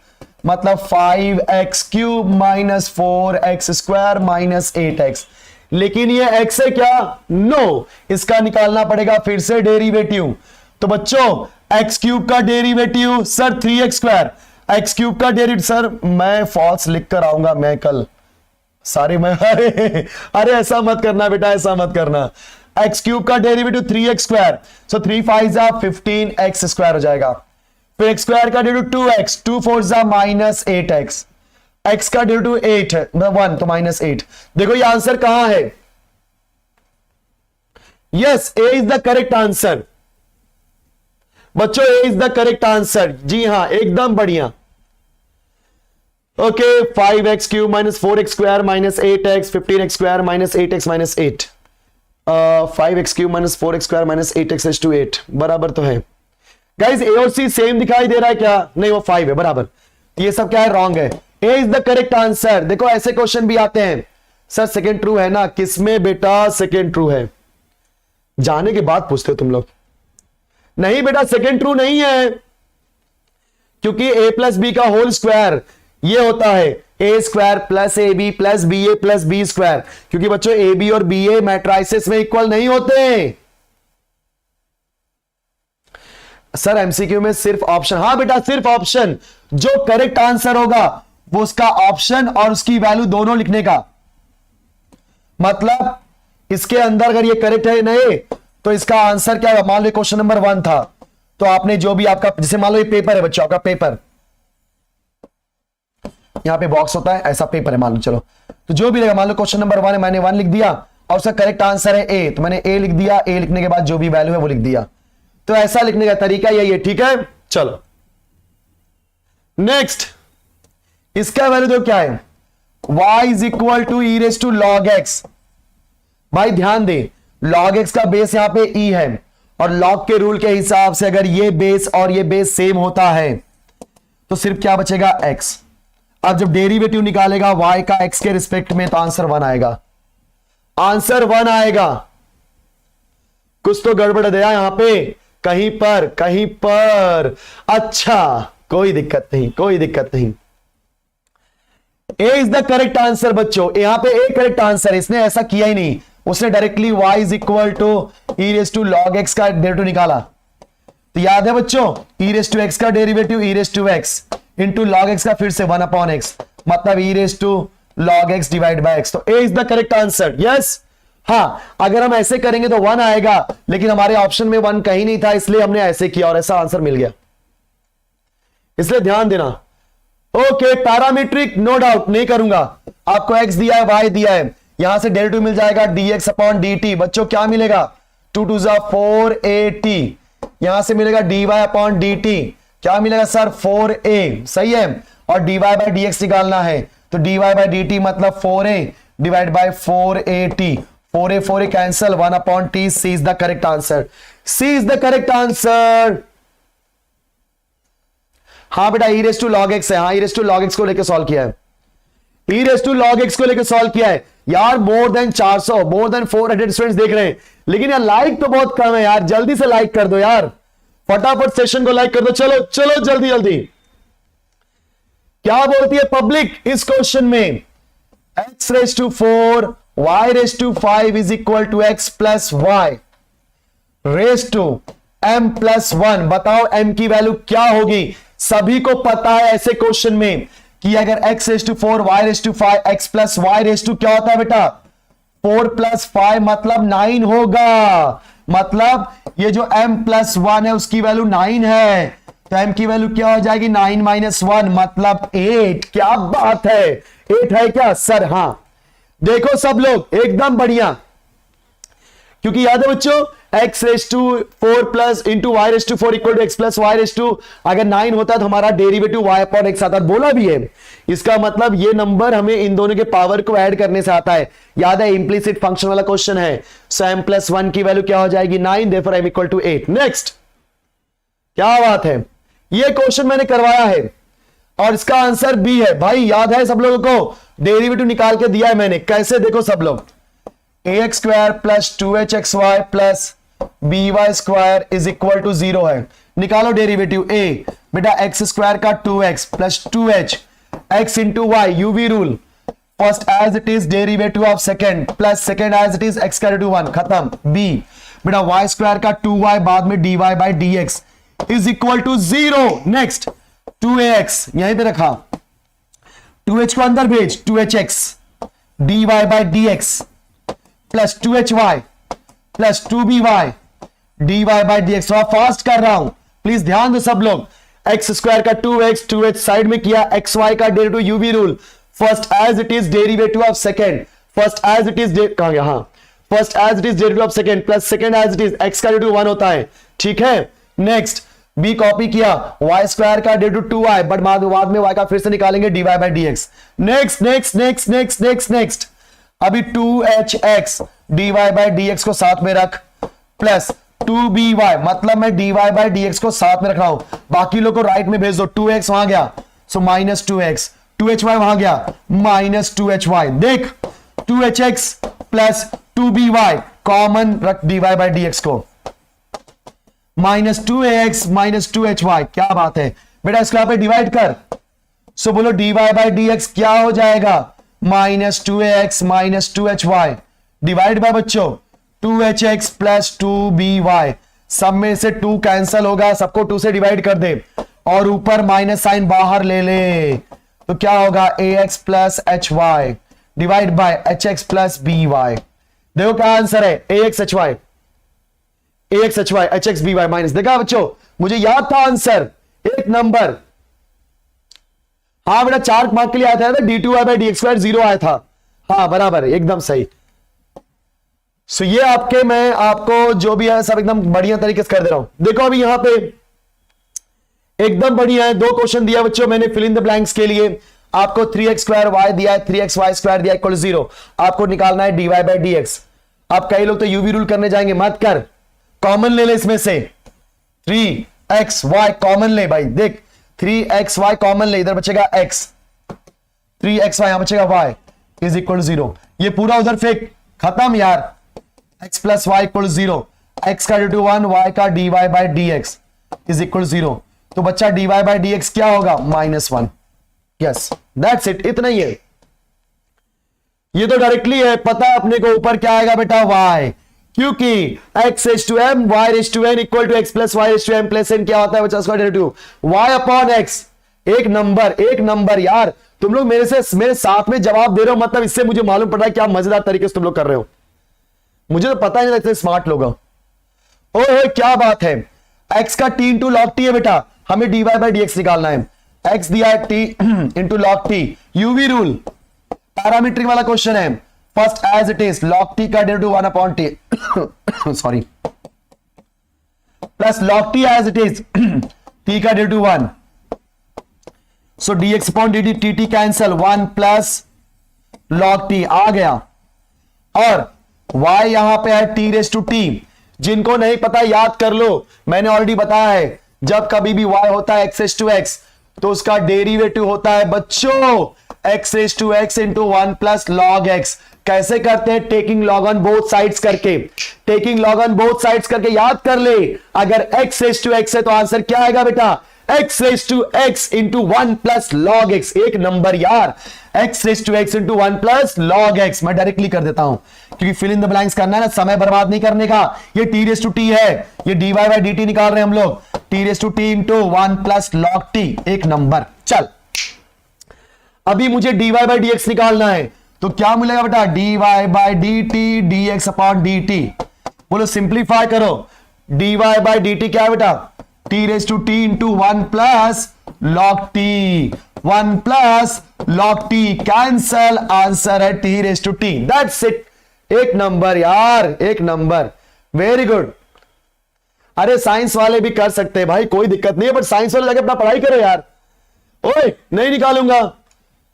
मतलब 5x cube minus 4x square minus 8x। लेकिन ये x है क्या, नो, इसका निकालना पड़ेगा फिर से डेरिवेटिव। तो बच्चों x क्यूब का derivative sir 3x square, x cube का डेरिवेटिव, सर मैं फॉल्स लिख कर आऊंगा मैं कल सारे मैं अरे ऐसा मत करना बेटा, ऐसा मत करना। x क्यूब का डेरिवेटिव 3x स्क्वायर, सो 3 5 जा 15x स्क्वायर हो जाएगा। फिर x स्क्वायर का डेरिवेटिव 2x, 2 4 जा माइनस 8x, x का डेरिवेटिव 8 है 1 तो माइनस 8। देखो ये आंसर कहां है, yes A is the correct answer बच्चों, A is the correct answer, जी हां एकदम बढ़िया। Okay 5x cube minus 4x square minus 8x, 15x square minus 8x minus 8, 5x cube minus 4x square minus 8x raise to 8 बराबर तो है। Guys ए और सी same दिखाई दे रहा है क्या, नहीं वो 5 है बराबर, ये सब क्या है रॉन्ग है, ए इज द करेक्ट आंसर। देखो ऐसे क्वेश्चन भी आते हैं, सर सेकेंड ट्रू है ना, किसमें बेटा सेकेंड ट्रू है, जाने के बाद पूछते हो तुम लोग, नहीं बेटा सेकेंड ट्रू नहीं है, क्योंकि a प्लस बी का होल स्क्वायर ये होता है A square plus A B plus B A plus B square, क्योंकि बच्चों ए बी और बी ए मैट्राइसिस में इक्वल नहीं होते। सर एमसीक्यू में सिर्फ ऑप्शन, हाँ बेटा सिर्फ ऑप्शन, जो करेक्ट आंसर होगा वो उसका ऑप्शन और उसकी वैल्यू दोनों लिखने का, मतलब इसके अंदर अगर ये करेक्ट है नहीं तो इसका आंसर क्या है, मान लो क्वेश्चन नंबर 1 था तो आपने जो भी आपका, जैसे मान लो ये पेपर है बच्चों, आपका पेपर यहां पे बॉक्स होता है, ऐसा पेपर है मान लो, चलो तो जो भी रहेगा, मान लो क्वेश्चन नंबर 1 है, मैंने 1 लिख दिया और उसका करेक्ट आंसर है ए, तो मैंने ए लिख दिया, ए लिखने के बाद जो भी वैल्यू है वो लिख दिया, तो ऐसा लिखने का तरीका यही है, ठीक है। चलो नेक्स्ट, इसका वैल्यू तो क्या है, y is equal to E raise to log x. भाई ध्यान दे, log x का बेस यहां पे e है और log के रूल के हिसाब से अगर ये बेस और ये बेस सेम होता है तो सिर्फ क्या बचेगा x। अब जब डेरिवेटिव निकालेगा y का x के रिस्पेक्ट में तो आंसर 1 आएगा, आंसर 1 आएगा। कुछ तो गड़बड़ दिया यहां पे, कहीं पर अच्छा कोई दिक्कत नहीं, कोई दिक्कत नहीं। ए इज द करेक्ट आंसर बच्चों, यहां पे ए करेक्ट आंसर, इसने ऐसा किया ही नहीं, उसने directly y is equal to E raise to log x का डेरिवेटिव निकाला। तो याद है बच्चों, ई रेज टू एक्स का derivative e raise to x into log x का फिर से 1 अपॉन एक्स, मतलब e raise to log X divide by X. तो A is the correct answer, yes. हाँ अगर हम ऐसे करेंगे तो 1 आएगा, लेकिन हमारे ऑप्शन में 1 कहीं नहीं था, इसलिए हमने ऐसे किया और ऐसा आंसर मिल गया, इसलिए ध्यान देना। ओके पैरामीट्रिक नो डाउट नहीं करूंगा, आपको x दिया है y दिया है, यहां से डेरिवेटिव मिल जाएगा dx अपॉन dt। बच्चों क्या मिलेगा, 2 2 जा 4at, यहां से मिलेगा dy अपॉन dt, क्या मिलेगा सर 4a, सही है। और dy बाय dx निकालना है तो dy बाय dt मतलब 4a divide by 4at, 4a 4a cancel, 1 upon t, c is the correct answer, c is the correct answer. हाँ बेटा ई रेज टू लॉग एक्स है, हाँ ई रेज टू लॉग एक्स को लेकर सॉल्व किया है, ई raise to log x को लेकर सॉल्व किया है। यार more than 400 more than 400 students देख रहे हैं, लेकिन यार लाइक तो बहुत कम है यार, जल्दी से लाइक कर दो यार, फटाफट सेशन को लाइक कर दो, चलो चलो जल्दी जल्दी। क्या बोलती है पब्लिक इस क्वेश्चन में, x raise to 4 y raise to 5 is equal to x plus y raise to m plus 1। बताओ m की वैल्यू क्या होगी, सभी को पता है ऐसे क्वेश्चन में कि अगर x raise to 4 y raise to 5 x plus y raise to क्या होता है बेटा 4 प्लस 5 मतलब 9 होगा, मतलब ये जो m प्लस 1 है उसकी वैल्यू 9 है, तो m की वैल्यू क्या हो जाएगी 9 माइनस 1 मतलब 8। क्या बात है, 8 है क्या सर, हाँ देखो सब लोग एकदम बढ़िया, क्योंकि याद है बच्चों x raise to 4 plus into y raise to 4 equal to x plus y raise to, अगर 9 होता तो हमारा डेरिवेटिव वाई अपॉन एक्स आता, बोला भी है। इसका मतलब ये नंबर हमें इन दोनों के पावर को ऐड करने से आता है, याद है इंप्लिसिट फंक्शन वाला क्वेश्चन है। सो m प्लस 1 की वैल्यू क्या हो जाएगी 9, therefore m equal to 8। Next, क्या बात है, ये क्वेश्चन मैंने करवाया है और इसका आंसर बी है भाई, याद है सब लोगों को, डेरिवेटिव निकाल के दिया है मैंने, कैसे देखो सब लोग, ax square plus 2hxy plus by square is equal to 0 है, निकालो डेरिवेटिव a, बेटा x स्क्वायर का 2x plus 2h x into y, UV rule, first as it is derivative of second plus second as it is x का derivative 1, खत्म। b, बेटा y square का 2y बाद में dy by dx is equal to 0। Next, 2ax यहीं पे रखा, 2h को अंदर भेज, 2hx dy by dx plus 2hy plus 2by dy by dx। थोड़ा फास्ट कर रहा हूं, प्लीज ध्यान दो सब लोग। एक्स स्क्वायर का 2x 2h साइड में किया, xy का derivative UV rule, first as it is derivative of second, first as it is कहां गया, हाँ first as it is derivative of second plus second as it is x का derivative 1 होता है, ठीक है। नेक्स्ट, b कॉपी किया, y square का डेरिवेटिव 2y, बट बाद में y का फिर से निकालेंगे dy by dx। Next next next next next next, अभी 2hx dy बाई dx को साथ में रख प्लस 2by, मतलब मैं dy बाई dx को साथ में रख रहा हूं, बाकी लोग को राइट में भेज दो, 2x वहां गया सो माइनस 2x, 2hy वहां गया माइनस 2hy, देख 2hx प्लस 2by कॉमन रख dy बाई dx को, माइनस 2ax माइनस 2hy, क्या बात है बेटा, इसको यहां पे डिवाइड कर, सो बोलो dy बाई dx क्या हो जाएगा, minus 2ax minus 2hy, divide by बच्चों 2hx प्लस 2by, सब में से 2 कैंसल होगा, सबको 2 से डिवाइड कर दे और ऊपर माइनस साइन बाहर ले ले, तो क्या होगा ax plus hy divide by hx plus by। देखो क्या आंसर है, ax hy hx by minus, देखा बच्चों, मुझे याद था आंसर, एक नंबर। हाँ बेटा 4 मार्क के लिए आया था, d2y बाई dx स्क्वायर 0 आया था, हाँ बराबर एकदम सही। सो ये आपके, मैं आपको जो भी है सब एकदम बढ़िया तरीके से कर दे रहा हूं। देखो अभी यहां पे एकदम बढ़िया है, 2 क्वेश्चन दिया बच्चों मैंने फिल इन द ब्लैंक्स के लिए, आपको 3x स्क्वायर y दिया है, 3xy स्क्वायर दिया इक्वल 0, आपको निकालना है dy बाई dx। आप कई लोग तो यूवी रूल करने जाएंगे, मत कर, कॉमन ले ले इसमें से, 3xy कॉमन ले भाई, देख 3xy कॉमन ले, इधर बचेगा x, 3xy यहां बचेगा y इज इक्वल 0, ये पूरा उधर फेंक, खत्म यार, x plus y equal 0, x का डेरिवेटिव 1, y का dy by dx is equal 0, तो बच्चा dy बाई dx क्या होगा -1। यस दैट्स इट, इतना ही है, ये तो डायरेक्टली है, पता है अपने को ऊपर क्या आएगा बेटा y, क्योंकि x raise to m y raise to n equal to x plus y raise to m plus n क्या होता है बच्चा, उसका डेरिवेटिव y अपॉन x। एक नंबर यार, तुम लोग मेरे साथ में जवाब दे रहे हो, मतलब इससे मुझे मालूम पड़ रहा है क्या मजेदार तरीके से तुम लोग कर रहे हो, मुझे तो पता ही नहीं था इतने स्मार्ट लोग। ओए क्या बात है, x का t इंटू लॉग टी है बेटा, हमें dy बाई dx निकालना है, x दिया है t into log T, UV rule parametric वाला क्वेश्चन है, first as it is log T का derivative 1 upon T sorry plus log T as it is t का derivative 1, so dx upon dt T cancel, 1 plus log T आ गया, और y यहां पे है t रेज टू टी, जिनको नहीं पता याद कर लो, मैंने ऑलरेडी बताया है, जब कभी भी y होता है x रेज टू x तो उसका डेरिवेटिव होता है बच्चों x raise to x into 1 plus log x। कैसे करते हैं, taking log on both sides करके, taking log on both sides करके याद कर ले, अगर x रेज टू x है तो आंसर क्या आएगा बेटा, x raise to x into 1 plus log x, एक नंबर यार, x raise to x into 1 plus log x। मैं डायरेक्टली कर देता हूं क्योंकि फिल इन द ब्लैंक्स करना है ना, समय बर्बाद नहीं करने का, ये t रेज टू t है, ये dy बाई dt निकाल रहे हैं हम लोग, t raise to t into 1 plus log t, एक नंबर। चल अभी मुझे dy बाई dx निकालना है, तो क्या मिलेगा बेटा, dy by dt dx upon dt, बोलो सिंप्लीफाई करो, dy बाई dt क्या है बेटा, t raise to t into 1 plus log t, 1 plus log t cancel, answer है t raise to t, that's it, एक नंबर यार, एक नंबर, वेरी गुड। अरे साइंस वाले भी कर सकते हैं भाई, कोई दिक्कत नहीं है, बट साइंस वाले लगे अपना पढ़ाई करो यार। ओए नहीं निकालूंगा,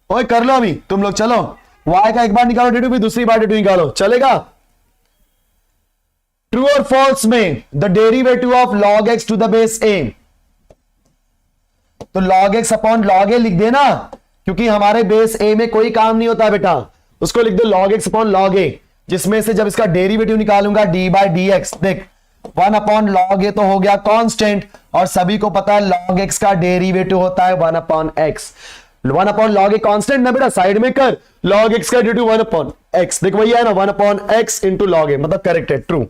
ओए कर लो अभी तुम लोग, चलो y का एक बार निकालो d2 भी दूसरी बार d2 निकालो, चलेगा? ट्रू और फॉल्स में the derivative of log x to the base a, तो log x upon log a लिख देना, क्योंकि हमारे बेस a में कोई काम नहीं होता बेटा, उसको लिख दो log x upon log a, जिसमें से जब इसका डेरिवेटिव निकालूंगा d बाय dx, देख 1 अपॉन log a तो हो गया कांस्टेंट, और सभी को पता है log x का डेरिवेटिव होता है 1 upon x। 1 upon log a constant ना बेटा, साइड में कर, log x का डेरिवेटिव 1 अपॉन x, देखो भैया है ना 1 upon x into log a, मतलब करेक्ट है, ट्रू।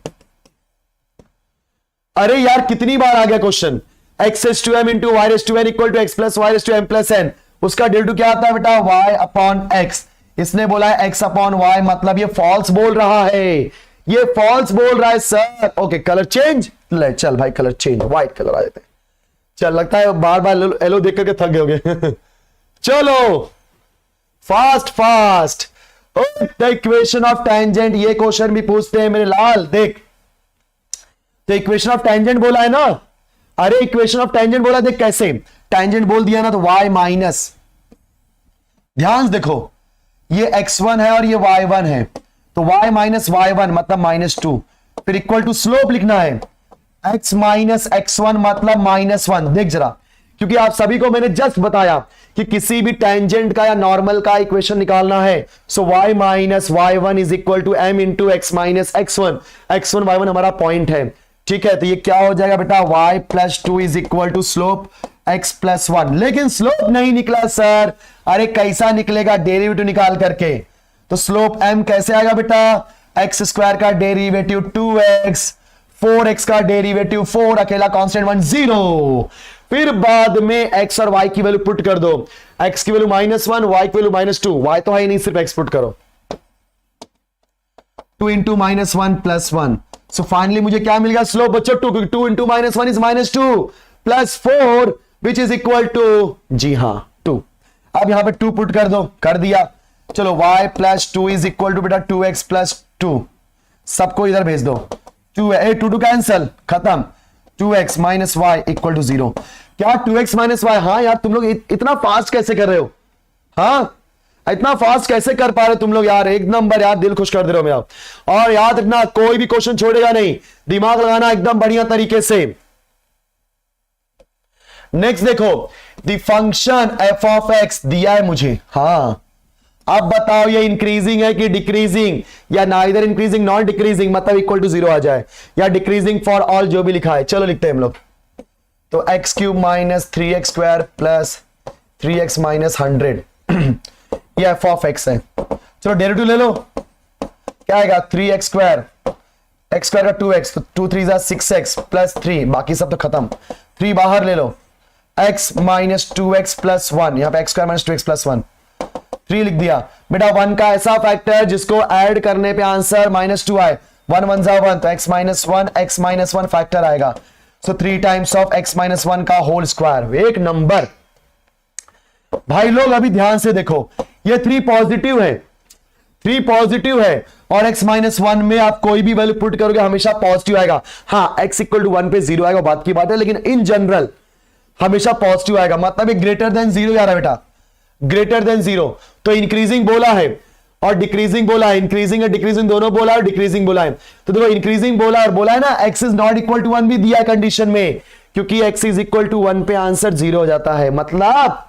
अरे यार कितनी बार आ गया question, x raise to m into y raise to n equal to x plus y raise to m plus n, उसका डेरिवेटिव क्या आता है बेटा y अपॉन x। इसने बोला है x अपॉन y, मतलब ये फॉल्स बोल रहा है, ये फॉल्स बोल रहा है सर। ओके कलर चेंज, ले चल भाई कलर चेंज, व्हाइट कलर आ जाते हैं, चल लगता है बार बार येलो देख करके थक गए चलो fast fast. The equation of tangent, ये क्वेश्चन भी पूछते हैं मेरे लाल, देख तो इक्वेशन ऑफ टेंजेंट बोला है ना, अरे इक्वेशन ऑफ टेंजेंट बोला, देख कैसे टेंजेंट बोल दिया ना, तो y माइनस, ध्यान से देखो ये x1 है और ये y1 है, तो y माइनस y1 मतलब -2, फिर इक्वल टू स्लोप लिखना है x माइनस x1 मतलब -1। देख जरा, क्योंकि आप सभी को मैंने जस्ट बताया कि किसी भी टेंजेंट का या नॉर्मल का इक्वेशन निकालना है, so y minus y1 is equal to m into x minus x1, x1 y1 हमारा पॉइंट है, ठीक है? तो ये क्या हो जाएगा बेटा, y plus 2 is equal to slope x plus 1। लेकिन स्लोप नहीं निकला सर, अरे कैसा निकलेगा, डेरिवेटिव निकाल करके, तो स्लोप m कैसे आएगा बेटा, x स्क्वायर का डेरिवेटिव 2x, 4x का डेरिवेटिव 4, अकेला कांस्टेंट 1 0, फिर बाद में x और y की वैल्यू पुट कर दो, x की वैल्यू -1, y की वैल्यू -2, y तो है ही नहीं, सिर्फ x पुट करो, 2 इंटू -1 प्लस 1, सो फाइनली मुझे क्या मिल गया स्लोप बच्चों 2, क्योंकि 2 into -1 is -2 plus 4 which is equal to, जी हाँ 2। अब यहां पे 2 पुट कर दो, कर दिया, चलो y plus 2 is equal to बेटा 2x प्लस 2, सबको इधर भेज दो, 2 कैंसल, खत्म, 2x minus y equal to 0। क्या 2x माइनस y, हाँ यार तुम लोग इतना फास्ट कैसे कर रहे हो, हाँ इतना फास्ट कैसे कर पा रहे हो तुम लोग यार, एक नंबर यार, दिल खुश कर दे रहे हो मेरा। और याद रखना कोई भी क्वेश्चन छोड़ेगा नहीं, दिमाग लगाना एकदम बढ़िया तरीके से। नेक्स्ट देखो, the function f of x दिया है मुझे, हाँ अब बताओ ये इंक्रीजिंग है कि डिक्रीजिंग, या नाइदर इंक्रीजिंग नॉट डिक्रीजिंग, मतलब इक्वल टू 0 आ जाए, या डिक्रीजिंग फॉर ऑल, जो भी लिखा है। चलो लिखते हैं हम लोग, तो x cube minus 3x square plus 3x minus 100 ये एफ ऑफ एक्स है। चलो डेरिवेटिव ले लो, क्या आएगा 3x स्क्वायर, एक्स स्क्वायर का 2x, तो 2 3 6x प्लस 3, बाकी सब तो खत्म, 3 बाहर ले लो, x माइनस 2x प्लस 1, यहां पे x square minus 2x plus 1, 3 लिख दिया बेटा। 1 का ऐसा फैक्टर जिसको ऐड करने पे आंसर -2 आए, 1 1 जा 1, तो x माइनस 1 फैक्टर आएगा, सो 3 टाइम्स ऑफ x माइनस 1 का होल स्क्वायर, एक नंबर। भाई लोग अभी ध्यान से देखो, ये 3 पॉजिटिव है, 3 पॉजिटिव है, और x माइनस 1 में आप कोई भी वैल्यू पुट करोगे हमेशा पॉजिटिव आएगा। हाँ x इक्वल टू 1 पे 0 आएगा, बात की बात है, लेकिन इन जनरल हमेशा पॉजिटिव आएगा, मतलब ये ग्रेटर देन 0 आ रहा है बेटा, ग्रेटर देन 0। तो इंक्रीजिंग बोला है और डिक्रीजिंग बोला है, इंक्रीजिंग और डिक्रीजिंग दोनों बोला है और डिक्रीजिंग बोला है, तो देखो इंक्रीजिंग बोला और बोला है ना, x is not equal to 1 भी दिया है कंडीशन में, क्योंकि x इज इक्वल टू 1 पे आंसर 0 हो जाता है, मतलब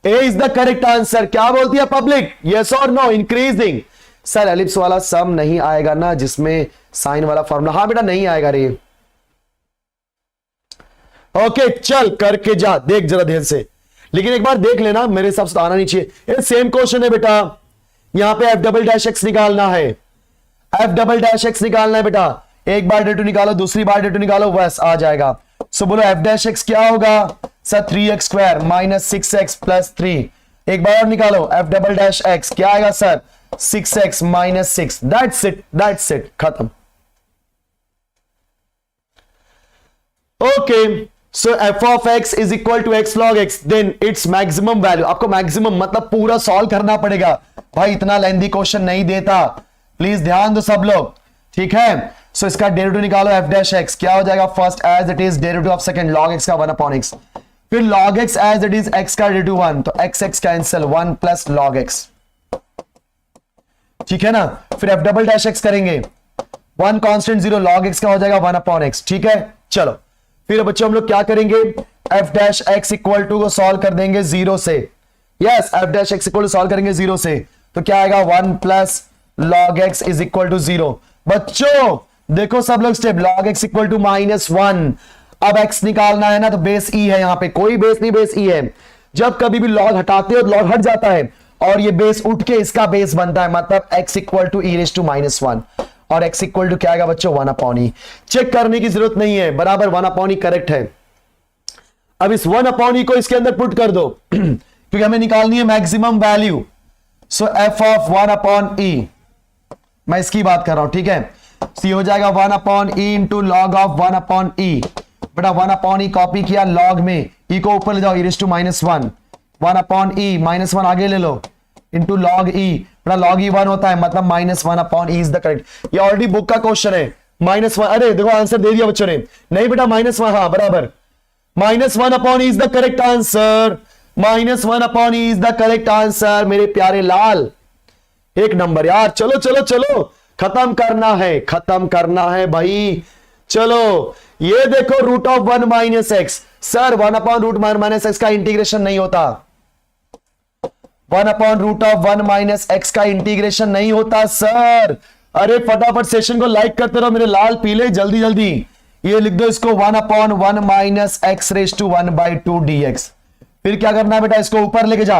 A is the correct answer. क्या बोलती है पब्लिक, यस और नो? इंक्रीजिंग। सर एलिप्स वाला सम नहीं आएगा ना, जिसमें साइन वाला फॉर्मूला, हाँ बेटा नहीं आएगा रे। ओके चल करके जा, देख जरा ध्यान से, लेकिन एक बार देख लेना, मेरे हिसाब से तो आना नहीं चाहिए। ये सेम क्वेश्चन है बेटा, यहां पे f डबल डैश एक्स निकालना है, f डबल डैश एक्स निकालना है बेटा, एक बार डेटू निकालो, दूसरी बार डेटू निकालो, बस आ जाएगा। सो बोलो f डैश एक्स क्या होगा sir, 3x square minus 6x plus 3, एक बार और निकालो, f डबल डैश एक्स क्या आएगा sir, 6x minus 6, that's it, खत्म। Okay so f of x is equal to x log x, then it's maximum value, आपको maximum मतलब पूरा solve करना पड़ेगा भाई, इतना लेंथी क्वेश्चन नहीं देता, प्लीज ध्यान दो सब लोग, ठीक है। सो इसका डेरिवेटिव निकालो एफ डैश एक्स, क्या हो जाएगा first as it is derivative of second log x का 1 अपॉन एक्स, फिर log x as it is x का डेरिवेटिव 1, तो x x cancel 1 plus log x, ठीक है ना। फिर f डबल डैश x करेंगे, 1 कांस्टेंट 0 log x का हो जाएगा 1 अपॉन x, ठीक है। चलो फिर बच्चों हम लोग क्या करेंगे, f dash x equal to को सॉल्व कर देंगे 0 से, yes f dash x equal to solve करेंगे 0 से, तो क्या आएगा 1 plus log x is equal to 0। बच्चों देखो सब लोग step, log x equal to -1, अब x निकालना है ना, तो बेस e है, यहां पे कोई बेस नहीं, बेस e है। जब कभी भी log हटाते हो log हट जाता है और ये बेस उठ के इसका बेस बनता है, मतलब x equal to e rays to -1 और x इक्वल टू क्या आएगा बच्चों 1 अपॉन ई। चेक करने की जरूरत नहीं है, बराबर 1 अपॉन ई करेक्ट है। अब इस 1 अपॉन ई को इसके अंदर पुट कर दो क्योंकि हमें निकालनी है maximum value. So f of 1 upon e, मैं इसकी बात कर रहा हूं, ठीक है। सी हो जाएगा 1 upon e into log of 1 upon e, बेटा 1 अपॉन ई कॉपी किया लॉग में, ई को ऊपर ले जाओ, e raise to -1, 1 upon e -1 आगे ले लो इंटू लॉग ई, बेटा लॉग ई 1 होता है, मतलब -1 upon E is the correct. ये ऑलरेडी बुक का क्वेश्चन है, -1, अरे देखो आंसर दे दिया बच्चों ने, नहीं बेटा -1, हाँ बराबर, -1 upon E is the correct answer, -1 upon E is the correct answer मेरे प्यारे लाल, एक नंबर यार। चलो चलो चलो खत्म करना है भाई। चलो ये देखो root of 1 minus x, sir 1 upon root minus x का इंटीग्रेशन नहीं होता, 1 upon root of 1 minus x का इंटीग्रेशन नहीं होता सर। अरे फटाफट सेशन को लाइक करते रहो मेरे लाल पीले, जल्दी जल्दी ये लिख दो इसको, 1 upon 1 minus x raise to 1/2 dx। फिर क्या करना है बेटा, इसको ऊपर लेके जा,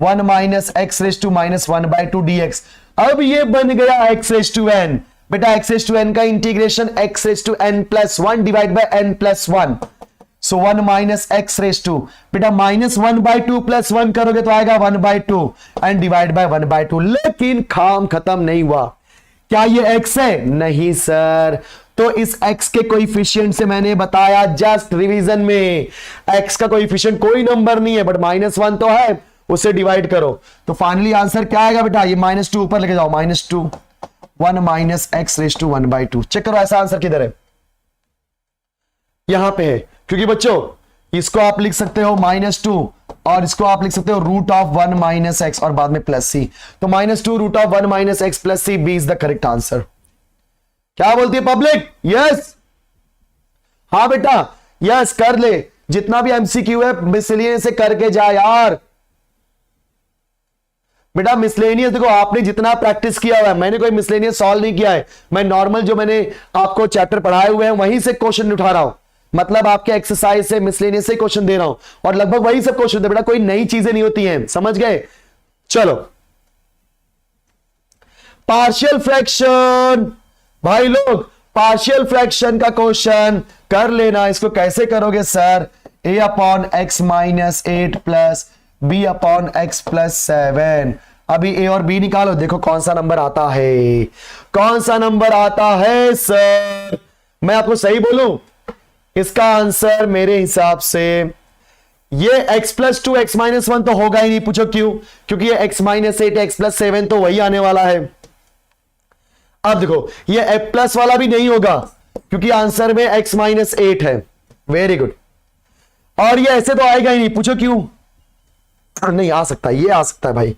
1 minus x raise to -1/2 dx। अब ये बन गया x रेज़ टू n, बेटा x रेज़ टू n का integration x raise to n plus 1 divide by n plus 1, so 1 minus x raise to, बेटा -1/2 प्लस 1 करोगे तो आएगा 1/2 एंड डिवाइड बाय 1/2। लेकिन काम खत्म नहीं हुआ, क्या ये x है? नहीं सर, तो इस x के कोएफिशिएंट से मैंने बताया जस्ट रिवीजन में, x का कोएफिशिएंट कोई नंबर नहीं है बट -1 तो है, उसे डिवाइड करो तो फाइनली आंसर क्या आएगा बेटा, ये -2 ऊपर लेके जाओ, -2 1 minus x raise to 1/2। Check करो ऐसा आंसर किधर है, यहां पे है, क्योंकि बच्चों इसको आप लिख सकते हो -2 और इसको आप लिख सकते हो रूट ऑफ 1 माइनस एक्स और बाद में प्लस सी, तो -2 root of 1 minus x plus C, B is the correct answer. क्या बोलती है पब्लिक? यस, हाँ बेटा यस, कर ले, जितना भी एमसीक्यू है मिसलेनियस से करके जा यार। बेटा मिसलेनियस देखो आपने जितना प्रैक्टिस किया हुआ है, मैंने कोई मिसलेनियस सॉल्व नहीं किया है, मैं नॉर्मल जो मैंने आपको चैप्टर पढ़ाए हुए हैं वहीं से क्वेश्चन उठा रहा हूं, मतलब आपके एक्सरसाइज से मिसलेनियस से क्वेश्चन दे रहा हूं और लगभग वही सब क्वेश्चन, बेटा कोई नई चीजें नहीं होती हैं, समझ गए। चलो पार्शियल फ्रैक्शन, भाई लोग पार्शियल फ्रैक्शन का क्वेश्चन कर लेना। इसको कैसे करोगे sir, a upon x minus 8 plus b upon x plus 7। अभी a और b निकालो, देखो कौन सा नंबर आता है, कौन सा नंबर आता है सर। मैं आपको सही बोलूं, इसका आंसर मेरे हिसाब से ये x प्लस 2 x माइनस 1 तो होगा ही नहीं, पूछो क्यों, क्योंकि ये x माइनस 8 x प्लस 7 तो वही आने वाला है। अब देखो ये f प्लस वाला भी नहीं होगा क्योंकि आंसर में x माइनस 8 है, वेरी गुड, और ये ऐसे तो आएगा ही नहीं, पूछो क्यों, नहीं आ सकता, ये आ सकता है भाई,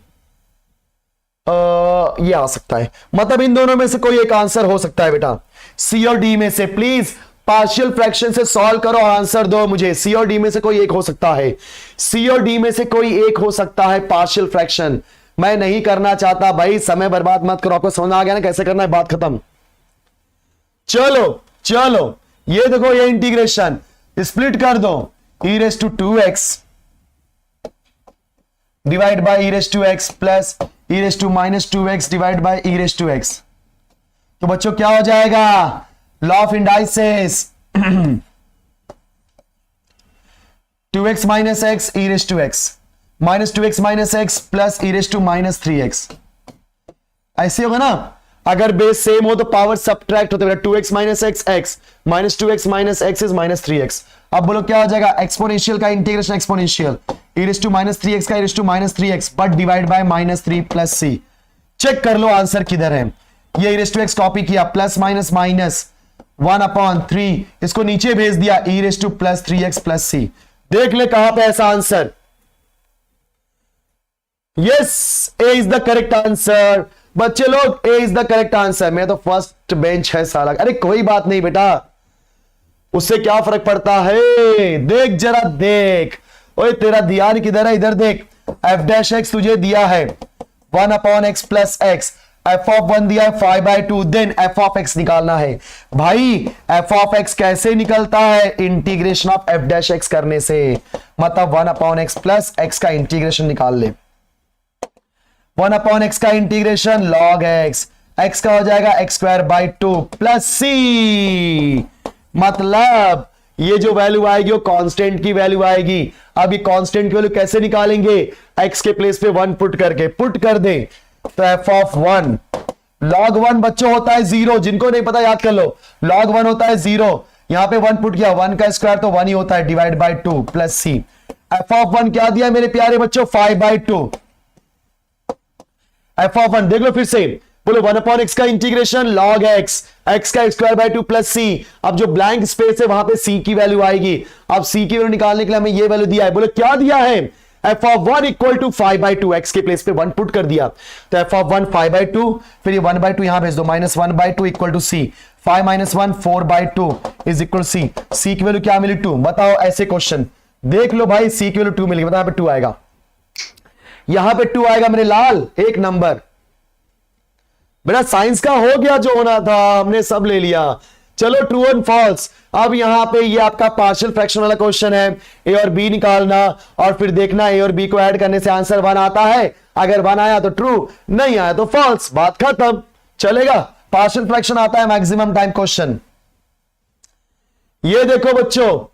ये आ सकता है, मतलब इन दोनों में से कोई एक आंसर हो सकता है बेटा, सी और डी में से। प्लीज पार्शियल फ्रैक्शन से सॉल्व करो और आंसर दो मुझे, सी और डी में से कोई एक हो सकता है, सी और डी में से कोई एक हो सकता है पार्शियल फ्रैक्शन। मैं नहीं करना चाहता भाई, समय बर्बाद मत करो, आपको समझ आ गया ना कैसे करना है, बात खत्म। चलो चलो ये देखो, ये इंटीग्रेशन स्प्लिट कर दो, e rays to 2x divide by e raise to x plus e rays to -2x divide by e raise to x। तो बच्चों क्या हो जाएगा, law of indices 2x minus x e raise to x -2x minus x plus e rays to -3x। ऐसे होगा ना, अगर base same हो तो पावर सब्ट्रैक्ट होते हैं, 2x minus x x -2x minus x is -3x। अब बोलो क्या हो जाएगा, एक्सपोनेंशियल का integration exponential, e rays to -3x का e rays to -3x but divide by -3 plus c। Check कर लो आंसर किधर है, ये e raise to x copy किया, प्लस माइनस माइनस 1/3, इसको नीचे भेज दिया e raise to plus 3x plus C. देख ले कहां पे ऐसा answer. Yes, A is the correct answer. बच्चे लोग ए इज द करेक्ट आंसर। मैं तो फर्स्ट बेंच है साला। अरे कोई बात नहीं बेटा, उससे क्या फर्क पड़ता है। देख जरा देख, ओए तेरा ध्यान किधर है, इधर देख। एफ डैश एक्स तुझे दिया है 1/x plus x, F of 1 दिया है 5/2, देन एफ ऑफ एक्स निकालना है। भाई एफ ऑफ एक्स कैसे निकलता है, integration of F dash x करने से। मतलब 1/x प्लस एक्स का इंटीग्रेशन निकाल ले। 1/x का इंटीग्रेशन log x का हो जाएगा x²/2 प्लस सी। मतलब ये जो वैल्यू आएगी वो कांस्टेंट की वैल्यू आएगी। अब ये कांस्टेंट की वैल्यू कैसे निकालेंगे, x के प्लेस पे 1 पुट करके, पुट कर दे तो f ऑफ 1 log 1 बच्चों होता है 0। जिनको नहीं पता याद कर लो, log 1 होता है 0। यहां पे 1 पुट किया, 1 का स्क्वायर तो 1 ही होता है, डिवाइड बाय 2 प्लस सी। f ऑफ 1 क्या दिया मेरे प्यारे बच्चों, 5/2। एफ ऑफ 1 देख लो फिर से, बोलो 1/x का इंटीग्रेशन log x का x²/2 प्लस सी। अब जो ब्लैंक स्पेस है वहां पे c की वैल्यू आएगी। अब c की वैल्यू निकालने के लिए हमें ये वैल्यू दिया है। बोलो क्या दिया है, F of 1 equal to 5/2, x के प्लेस पे 1 पुट कर दिया तो एफ ऑफ 1 5/2, फिर ये 1/2 यहां भेज दो, -1/2 equal to C. 5 - 1 4/2 is equal to. C की वैल्यू क्या मिली, 2। बताओ ऐसे क्वेश्चन देख लो भाई, सी की वैल्यू 2 मिलेगी। बताओ यहां पे 2 आएगा, यहां पे 2 आएगा मेरे लाल, एक नंबर। बेटा साइंस का हो गया, जो होना था हमने सब ले लिया। चलो ट्रू एंड फॉल्स। अब यहां पे ये आपका पार्शियल फ्रैक्शन वाला क्वेश्चन है, ए और बी निकालना और फिर देखना ए और बी को ऐड करने से आंसर 1 आता है। अगर 1 आया तो ट्रू, नहीं आया तो फॉल्स, बात खत्म। चलेगा, पार्शियल फ्रैक्शन आता है मैक्सिमम टाइम क्वेश्चन। ये देखो बच्चों,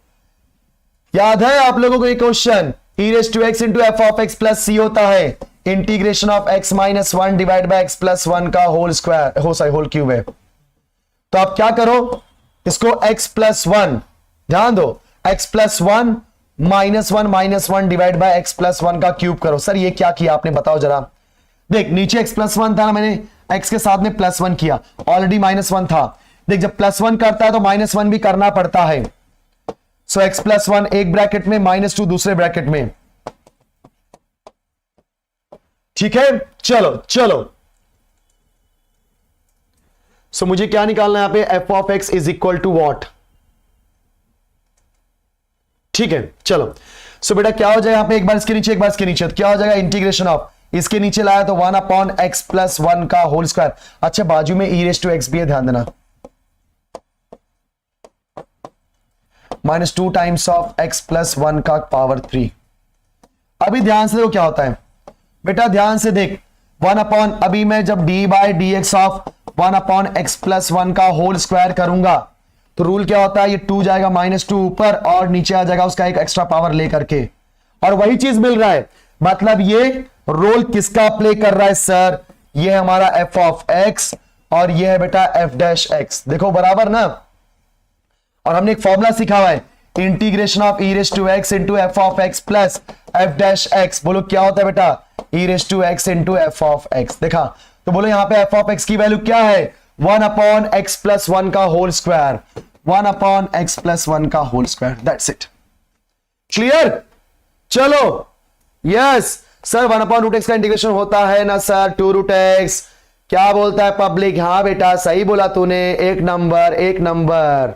याद है आप लोगों को ये question, e raise to x into F of x plus C होता है, integration of x - 1 divide by x plus 1 का होल स्क्वायर होल क्यूब है। तो आप क्या करो, इसको x प्लस 1, ध्यान दो, x plus 1 - 1 divide by x plus 1 का क्यूब करो। सर ये क्या किया आपने, बताओ जरा। देख नीचे x प्लस 1 था ना, मैंने x के साथ में प्लस 1 किया, ऑलरेडी -1 था। देख जब प्लस 1 करता है तो -1 भी करना पड़ता है। सो x प्लस 1 एक ब्रैकेट में, -2 दूसरे ब्रैकेट में, ठीक है। चलो चलो, सो मुझे क्या निकालना है यहां पे, F of x is equal to what, ठीक है। चलो सो बेटा क्या हो जाएगा यहां पे, एक बार इसके नीचे एक बार इसके नीचे, तो क्या हो जाएगा, इंटीग्रेशन ऑफ, इसके नीचे लाया तो 1/x प्लस 1 का होल स्क्वायर। अच्छा बाजू में e रेज टू एक्स भी है, ध्यान देना, -2 टाइम्स ऑफ x प्लस 1 का पावर 3। अभी ध्यान से देखो क्या होता है बेटा, ध्यान से देख, 1 अभी मैं जब d by D x of 1/x plus 1 का होल स्क्वायर करूंगा तो रूल क्या होता है, ये 2 जाएगा -2 ऊपर और नीचे आ जाएगा उसका एक एक्स्ट्रा पावर लेकर के, और वही चीज मिल रहा है। मतलब ये रोल किसका प्ले कर रहा है सर, ये हमारा f ऑफ x और ये है बेटा f डैश x। देखो बराबर ना, और हमने एक फॉर्मूला सीखा हुआ है, integration of e raise to x into F of x plus f dash x. बोलो क्या होता है बेटा, e raise to x into F of x. देखा, तो बोलो यहां पे एफ ऑफ एक्स की वैल्यू क्या है, 1/x प्लस 1 का होल स्क्वायर, 1/x प्लस 1 का whole square, that's it. Clear, चलो यस सर 1/√x का इंटीग्रेशन होता है ना सर 2√x। क्या बोलता है पब्लिक, हाँ बेटा सही बोला तूने, एक नंबर एक नंबर,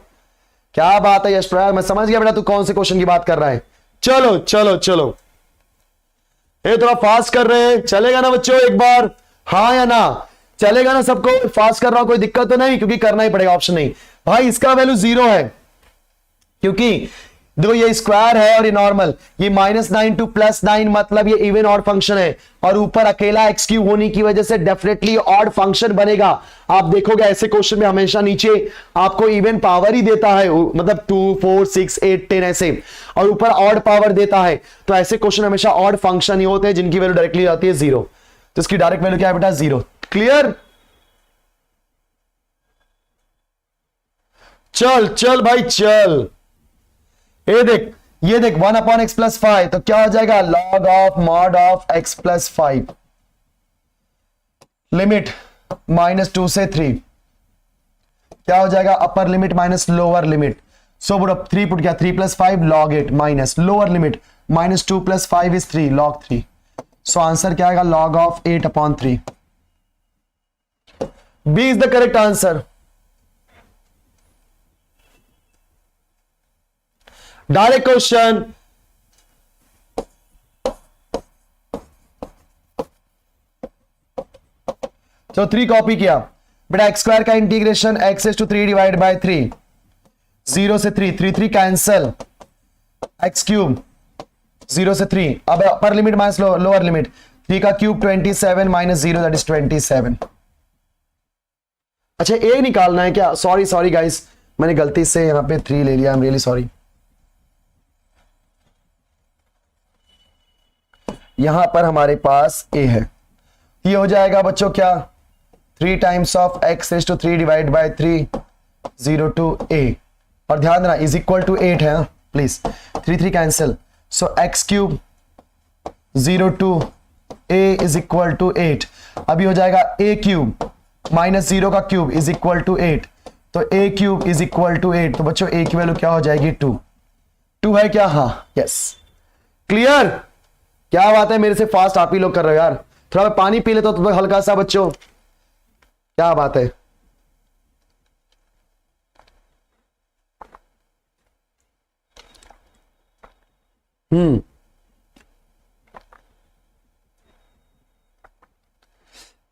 क्या बात है यश प्रयाग, मैं समझ गया बेटा तू कौन से क्वेश्चन की बात कर रहा है। चलो चलो चलो, ये थोड़ा फास्ट कर रहे हैं, चलेगा ना बच्चों एक बार, हाँ या ना, चलेगा ना सबको, फास्ट कर रहा हूं कोई दिक्कत तो नहीं, क्योंकि करना ही पड़ेगा, ऑप्शन नहीं। भाई इसका वैल्यू 0 है, क्योंकि देखो ये स्क्वायर है और ये नॉर्मल, ये -9 टू +9 मतलब ये इवन ऑड फंक्शन है, और ऊपर अकेला एक्स क्यूब होने की वजह से डेफिनेटली ऑड फंक्शन बनेगा। आप देखोगे ऐसे क्वेश्चन में हमेशा नीचे आपको इवन पावर ही देता है, मतलब 2 4 6 8 10 ऐसे, और ऊपर ऑड पावर देता है। तो ऐसे क्वेश्चन हमेशा ऑड फंक्शन ही होते हैं जिनकी वैल्यू डायरेक्टली आती है 0। तो इसकी डायरेक्ट वैल्यू क्या है बेटा, 0। क्लियर, चल चल भाई चल, ये देख 1/x प्लस 5, तो क्या हो जाएगा, log of mod of x plus 5, limit -2 से 3, क्या हो जाएगा, upper limit minus lower limit. So put 3 put क्या, 3 + 5 log 8 minus lower limit -2 + 5 is 3 log 3। So answer क्या आएगा, log of 8/3। B is the correct answer. Direct question, तो 3 copy किया बेटा। x² का इंटीग्रेशन x⁻³ डिवाइड बाय 3, 0 से 3, 3 cancel, x³ 0 से 3। अब अपर लिमिट माइनस लोअर लिमिट, 3 का क्यूब 27 माइनस 0 दैट इज 27। अच्छा ए निकालना है क्या, सॉरी गाइस, मैंने गलती से यहां पे 3 ले लिया, आई एम रियली सॉरी। यहां पर हमारे पास a है, ये हो जाएगा बच्चों क्या, 3 times of x⁻³ divide by 3 0 to a, और ध्यान देना इज इक्वल टू 8 है please, 3 cancel. So x³ 0 to a is equal to 8। अभी हो जाएगा a³ माइनस 0 का क्यूब इज इक्वल टू 8, तो a³ इज इक्वल टू 8। तो बच्चों a की वैल्यू क्या हो जाएगी, 2 है क्या, हाँ यस, क्लियर। क्या बात है, मेरे से फास्ट आप ही लोग कर रहे हो यार। थोड़ा मैं पानी पी लेता हूं तो हल्का सा बच्चों, क्या बात है।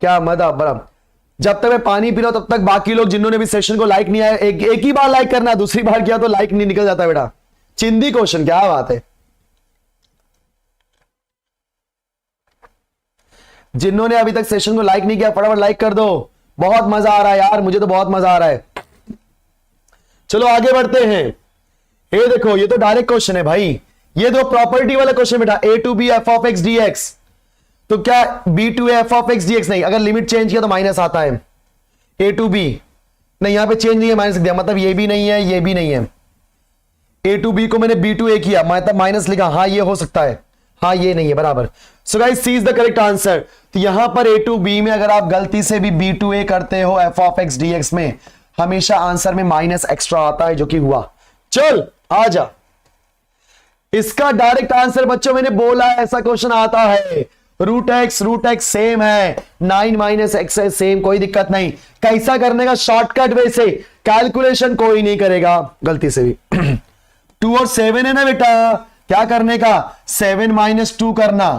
क्या मजा बड़ा। जब तक मैं पानी पी रहा हूं तब तक बाकी लोग जिन्होंने भी सेशन को लाइक नहीं आया, एक ही बार लाइक करना, दूसरी बार किया तो लाइक नहीं निकल जाता बेटा। चिंदी क्वेश्चन, क्या बात है। जिन्होंने अभी तक सेशन को लाइक नहीं किया फटाफट लाइक कर दो, बहुत मजा आ रहा है यार, मुझे तो बहुत मजा आ रहा है। चलो आगे बढ़ते हैं। ये देखो, ये तो डायरेक्ट क्वेश्चन है भाई, ये दो प्रॉपर्टी वाला क्वेश्चन बेटा, a to b f(x) dx। तो क्या b to a f(x) dx नहीं, अगर लिमिट चेंज किया तो माइनस आता है। a to b नहीं, यहां पे चेंज नहीं है, माइनस लिख दिया, मतलब ये भी नहीं है ये भी नहीं है। a to b को मैंने b to a किया, मतलब माइनस लिखा, हाँ ये हो सकता है, हाँ ये नहीं है, बराबर। So guys C is the correct answer. तो यहां पर a to b में अगर आप गलती से भी b to a करते हो f(x) dx में, हमेशा आंसर में माइनस एक्स्ट्रा आता है, जो कि हुआ। चल आ जा, इसका डायरेक्ट आंसर बच्चों मैंने बोला ऐसा क्वेश्चन आता है, रूट एक्स सेम है, 9 माइनस एक्स है सेम, कोई दिक्कत नहीं। कैसा करने का, शॉर्टकट वे से, कैलकुलेशन कोई नहीं करेगा गलती से भी। 2 और 7 है ना बेटा, क्या करने का, 7 - 2 करना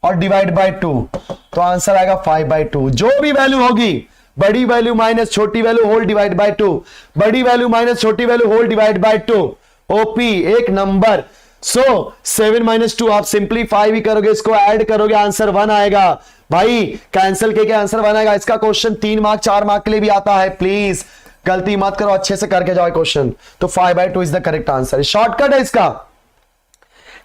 और डिवाइड बाय 2, तो आंसर आएगा 5/2। जो भी वैल्यू होगी, बड़ी वैल्यू माइनस छोटी वैल्यू होल डिवाइड बाय 2, बड़ी वैल्यू माइनस छोटी value whole divide by 2, OP एक नंबर। सो 7 - 2 आप सिंपलीफाई भी करोगे, इसको ऐड करोगे, आंसर 1 आएगा भाई। कैंसिल के आंसर 1 आएगा। इसका क्वेश्चन 3 मार्क 4 मार्क के लिए भी आता है, प्लीज गलती मत करो, अच्छे से करके जाओ क्वेश्चन। तो 5/2 is the correct answer, shortcut है इसका।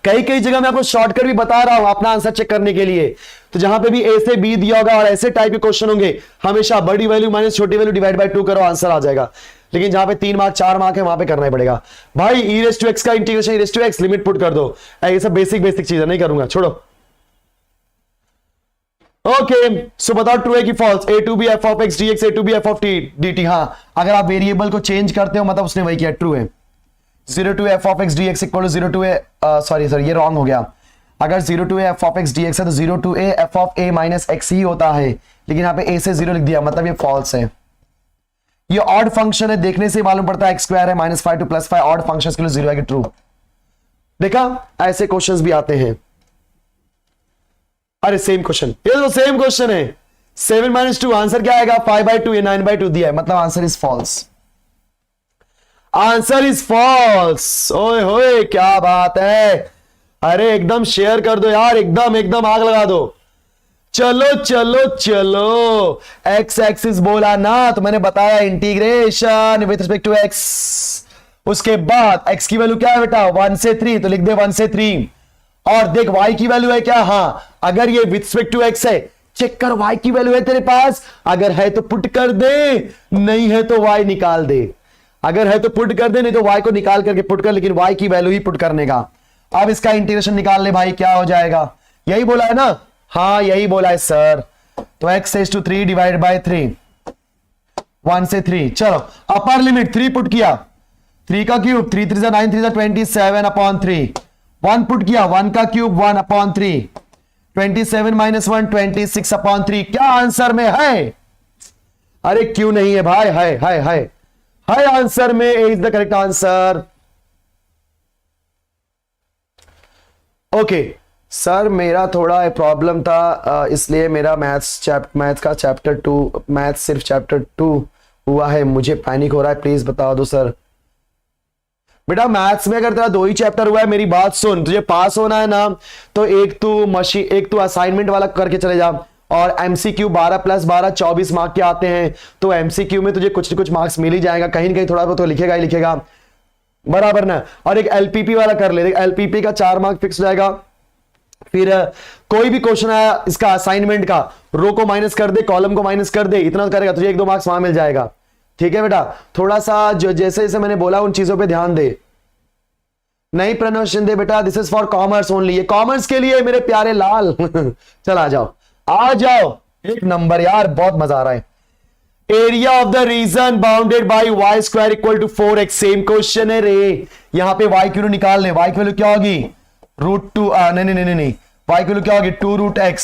कई कई जगह मैं आपको शॉर्टकट भी बता रहा हूं अपना आंसर चेक करने के लिए। तो जहां पे भी ए से बी दिया होगा और ऐसे टाइप के क्वेश्चन होंगे, हमेशा बड़ी वैल्यू माइनस छोटी वैल्यू डिवाइड बाय 2 करो, आंसर आ जाएगा। लेकिन जहां पे 3 मार्क 4 मार्क है, वहां पे करना ही पड़ेगा भाई। e⁻x का इंटीग्रेशन e⁻x लिमिट पुट कर दो, ये सब बेसिक चीज है, नहीं करूंगा, छोड़ो। ओके सो बताओ ट्रू है कि false, a to b f(x) dx, a to b f(t) dt। हाँ, अगर आप वेरिएबल को चेंज करते हो मतलब उसने वही किया, ट्रू है। 0 to f(x) dx equal to 0 to a, sorry ये रॉन्ग हो गया। अगर 0 to a f(x) dx है तो 0 to a f(a - x) ही होता है, लेकिन यहाँ पे a से 0 लिख दिया, मतलब ये फॉल्स है। ये ऑड फंक्शन है, देखने से मालूम पड़ता है x² है, -5 to +5 ऑड फंक्शंस के लिए 0 है कि ट्रू। देखा, ऐसे क्वेश्चंस भी आते हैं। अरे सेम क्वेश्चन, ये तो सेम क्वेश्चन है। 7 - 2 आंसर क्या आएगा, 5/2, ये 9/2 दिया है, मतलब answer is false. Answer is false. ओए होए क्या बात है, अरे एकदम शेयर कर दो यार, एकदम आग लगा दो। चलो चलो चलो, एक्स एक्सिस बोला ना, तो मैंने बताया integration with respect to x. उसके बाद एक्स की वैल्यू क्या है बेटा, 1 से 3, तो लिख दे 1 से 3। और देख वाई की वैल्यू है क्या, हाँ अगर ये विथ रिस्पेक्ट टू एक्स है, चेक कर वाई की वैल्यू है तेरे पास, अगर है तो पुट कर दे, नहीं है तो वाई निकाल दे। अगर है तो पुट कर दे, नहीं तो वाई को निकाल करके पुट कर, लेकिन वाई की वैल्यू ही पुट करने का। अब इसका इंटीग्रेशन निकाल ले भाई, क्या हो जाएगा, यही बोला है ना, हाँ यही बोला है सर। तो x⁻³ डिवाइड बाय 3 1 से 3, चलो अपर लिमिट 3 पुट किया, 3 का क्यूब 3 3 9 3 27 अपॉन 3, 1 पुट किया 1 का क्यूब 1 अपॉन 3, 27 माइनस 1 26 अपॉन 3। क्या आंसर में है? अरे क्यों नहीं है भाई? है आंसर में, is the correct answer. Okay sir, मेरा थोड़ा प्रॉब्लम था, इसलिए मेरा मैथ्स का चैप्टर 2, मैथ्स सिर्फ चैप्टर 2 हुआ है, मुझे पैनिक हो रहा है, प्लीज बता दो सर। बेटा मैथ्स में अगर तेरा 2 ही चैप्टर हुआ है, मेरी बात सुन, तुझे पास होना है ना, तो एक तू असाइनमेंट वाला करके चले जा, और एमसीक्यू 12 प्लस 12 24 मार्क के आते हैं, तो एमसीक्यू में तुझे कुछ न कुछ मार्क्स मिल ही जाएगा, कहीं ना कहीं थोड़ा बहुत तो लिखेगा ही लिखेगा, बराबर ना। और एक एलपीपी वाला कर ले, एलपीपी का 4 मार्क फिक्स हो जाएगा। फिर कोई भी क्वेश्चन आया इसका असाइनमेंट का, रो को माइनस कर दे, कॉलम को माइनस कर दे, इतना करेगा तुझे 1-2 मार्क्स वहां मिल जाएगा। ठीक है बेटा, थोड़ा सा जो जैसे जैसे मैंने बोला उन चीजों पे ध्यान दे। नहीं प्रणव शिंदे बेटा, this is for commerce only, ये कॉमर्स के लिए मेरे प्यारे लाल। चल आ जाओ, एक नंबर यार, बहुत मजा आ रहा है। Area of the region bounded by y square equal to 4x, same question है रे। यहां पे y की वैल्यू निकाल ले, y की वैल्यू क्या होगी? √2, नहीं, y की वैल्यू क्या होगी? 2√x,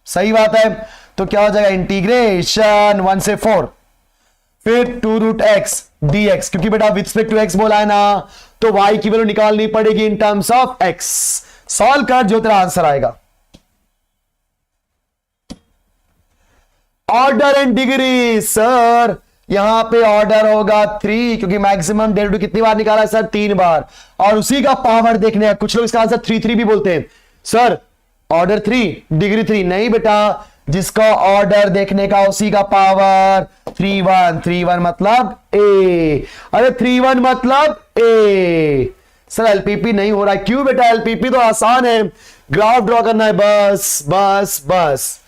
सही बात है। तो क्या हो जाएगा? इंटीग्रेशन 1 से 4, फिर 2√x dx, क्योंकि बेटा विद रिस्पेक्ट टू x बोला है ना, तो y की वैल्यू निकालनी पड़ेगी in terms of x। Solve कर, जो तेरा आंसर आएगा। ऑर्डर एंड डिग्री सर, यहां पे ऑर्डर होगा 3, क्योंकि मैक्सिमम डेरिवेटिव कितनी बार निकाला है सर? 3 बार, और उसी का पावर देखने है। कुछ लोग इसका आंसर 3 भी बोलते हैं सर, ऑर्डर 3 डिग्री 3, नहीं बेटा, जिसका ऑर्डर देखने का उसी का पावर 3 1 मतलब ए, अरे 3 1 मतलब ए। सर एलपीपी नहीं हो रहा है, क्यों बेटा? एलपीपी तो आसान है, ग्राफ ड्रॉ करना है, बस।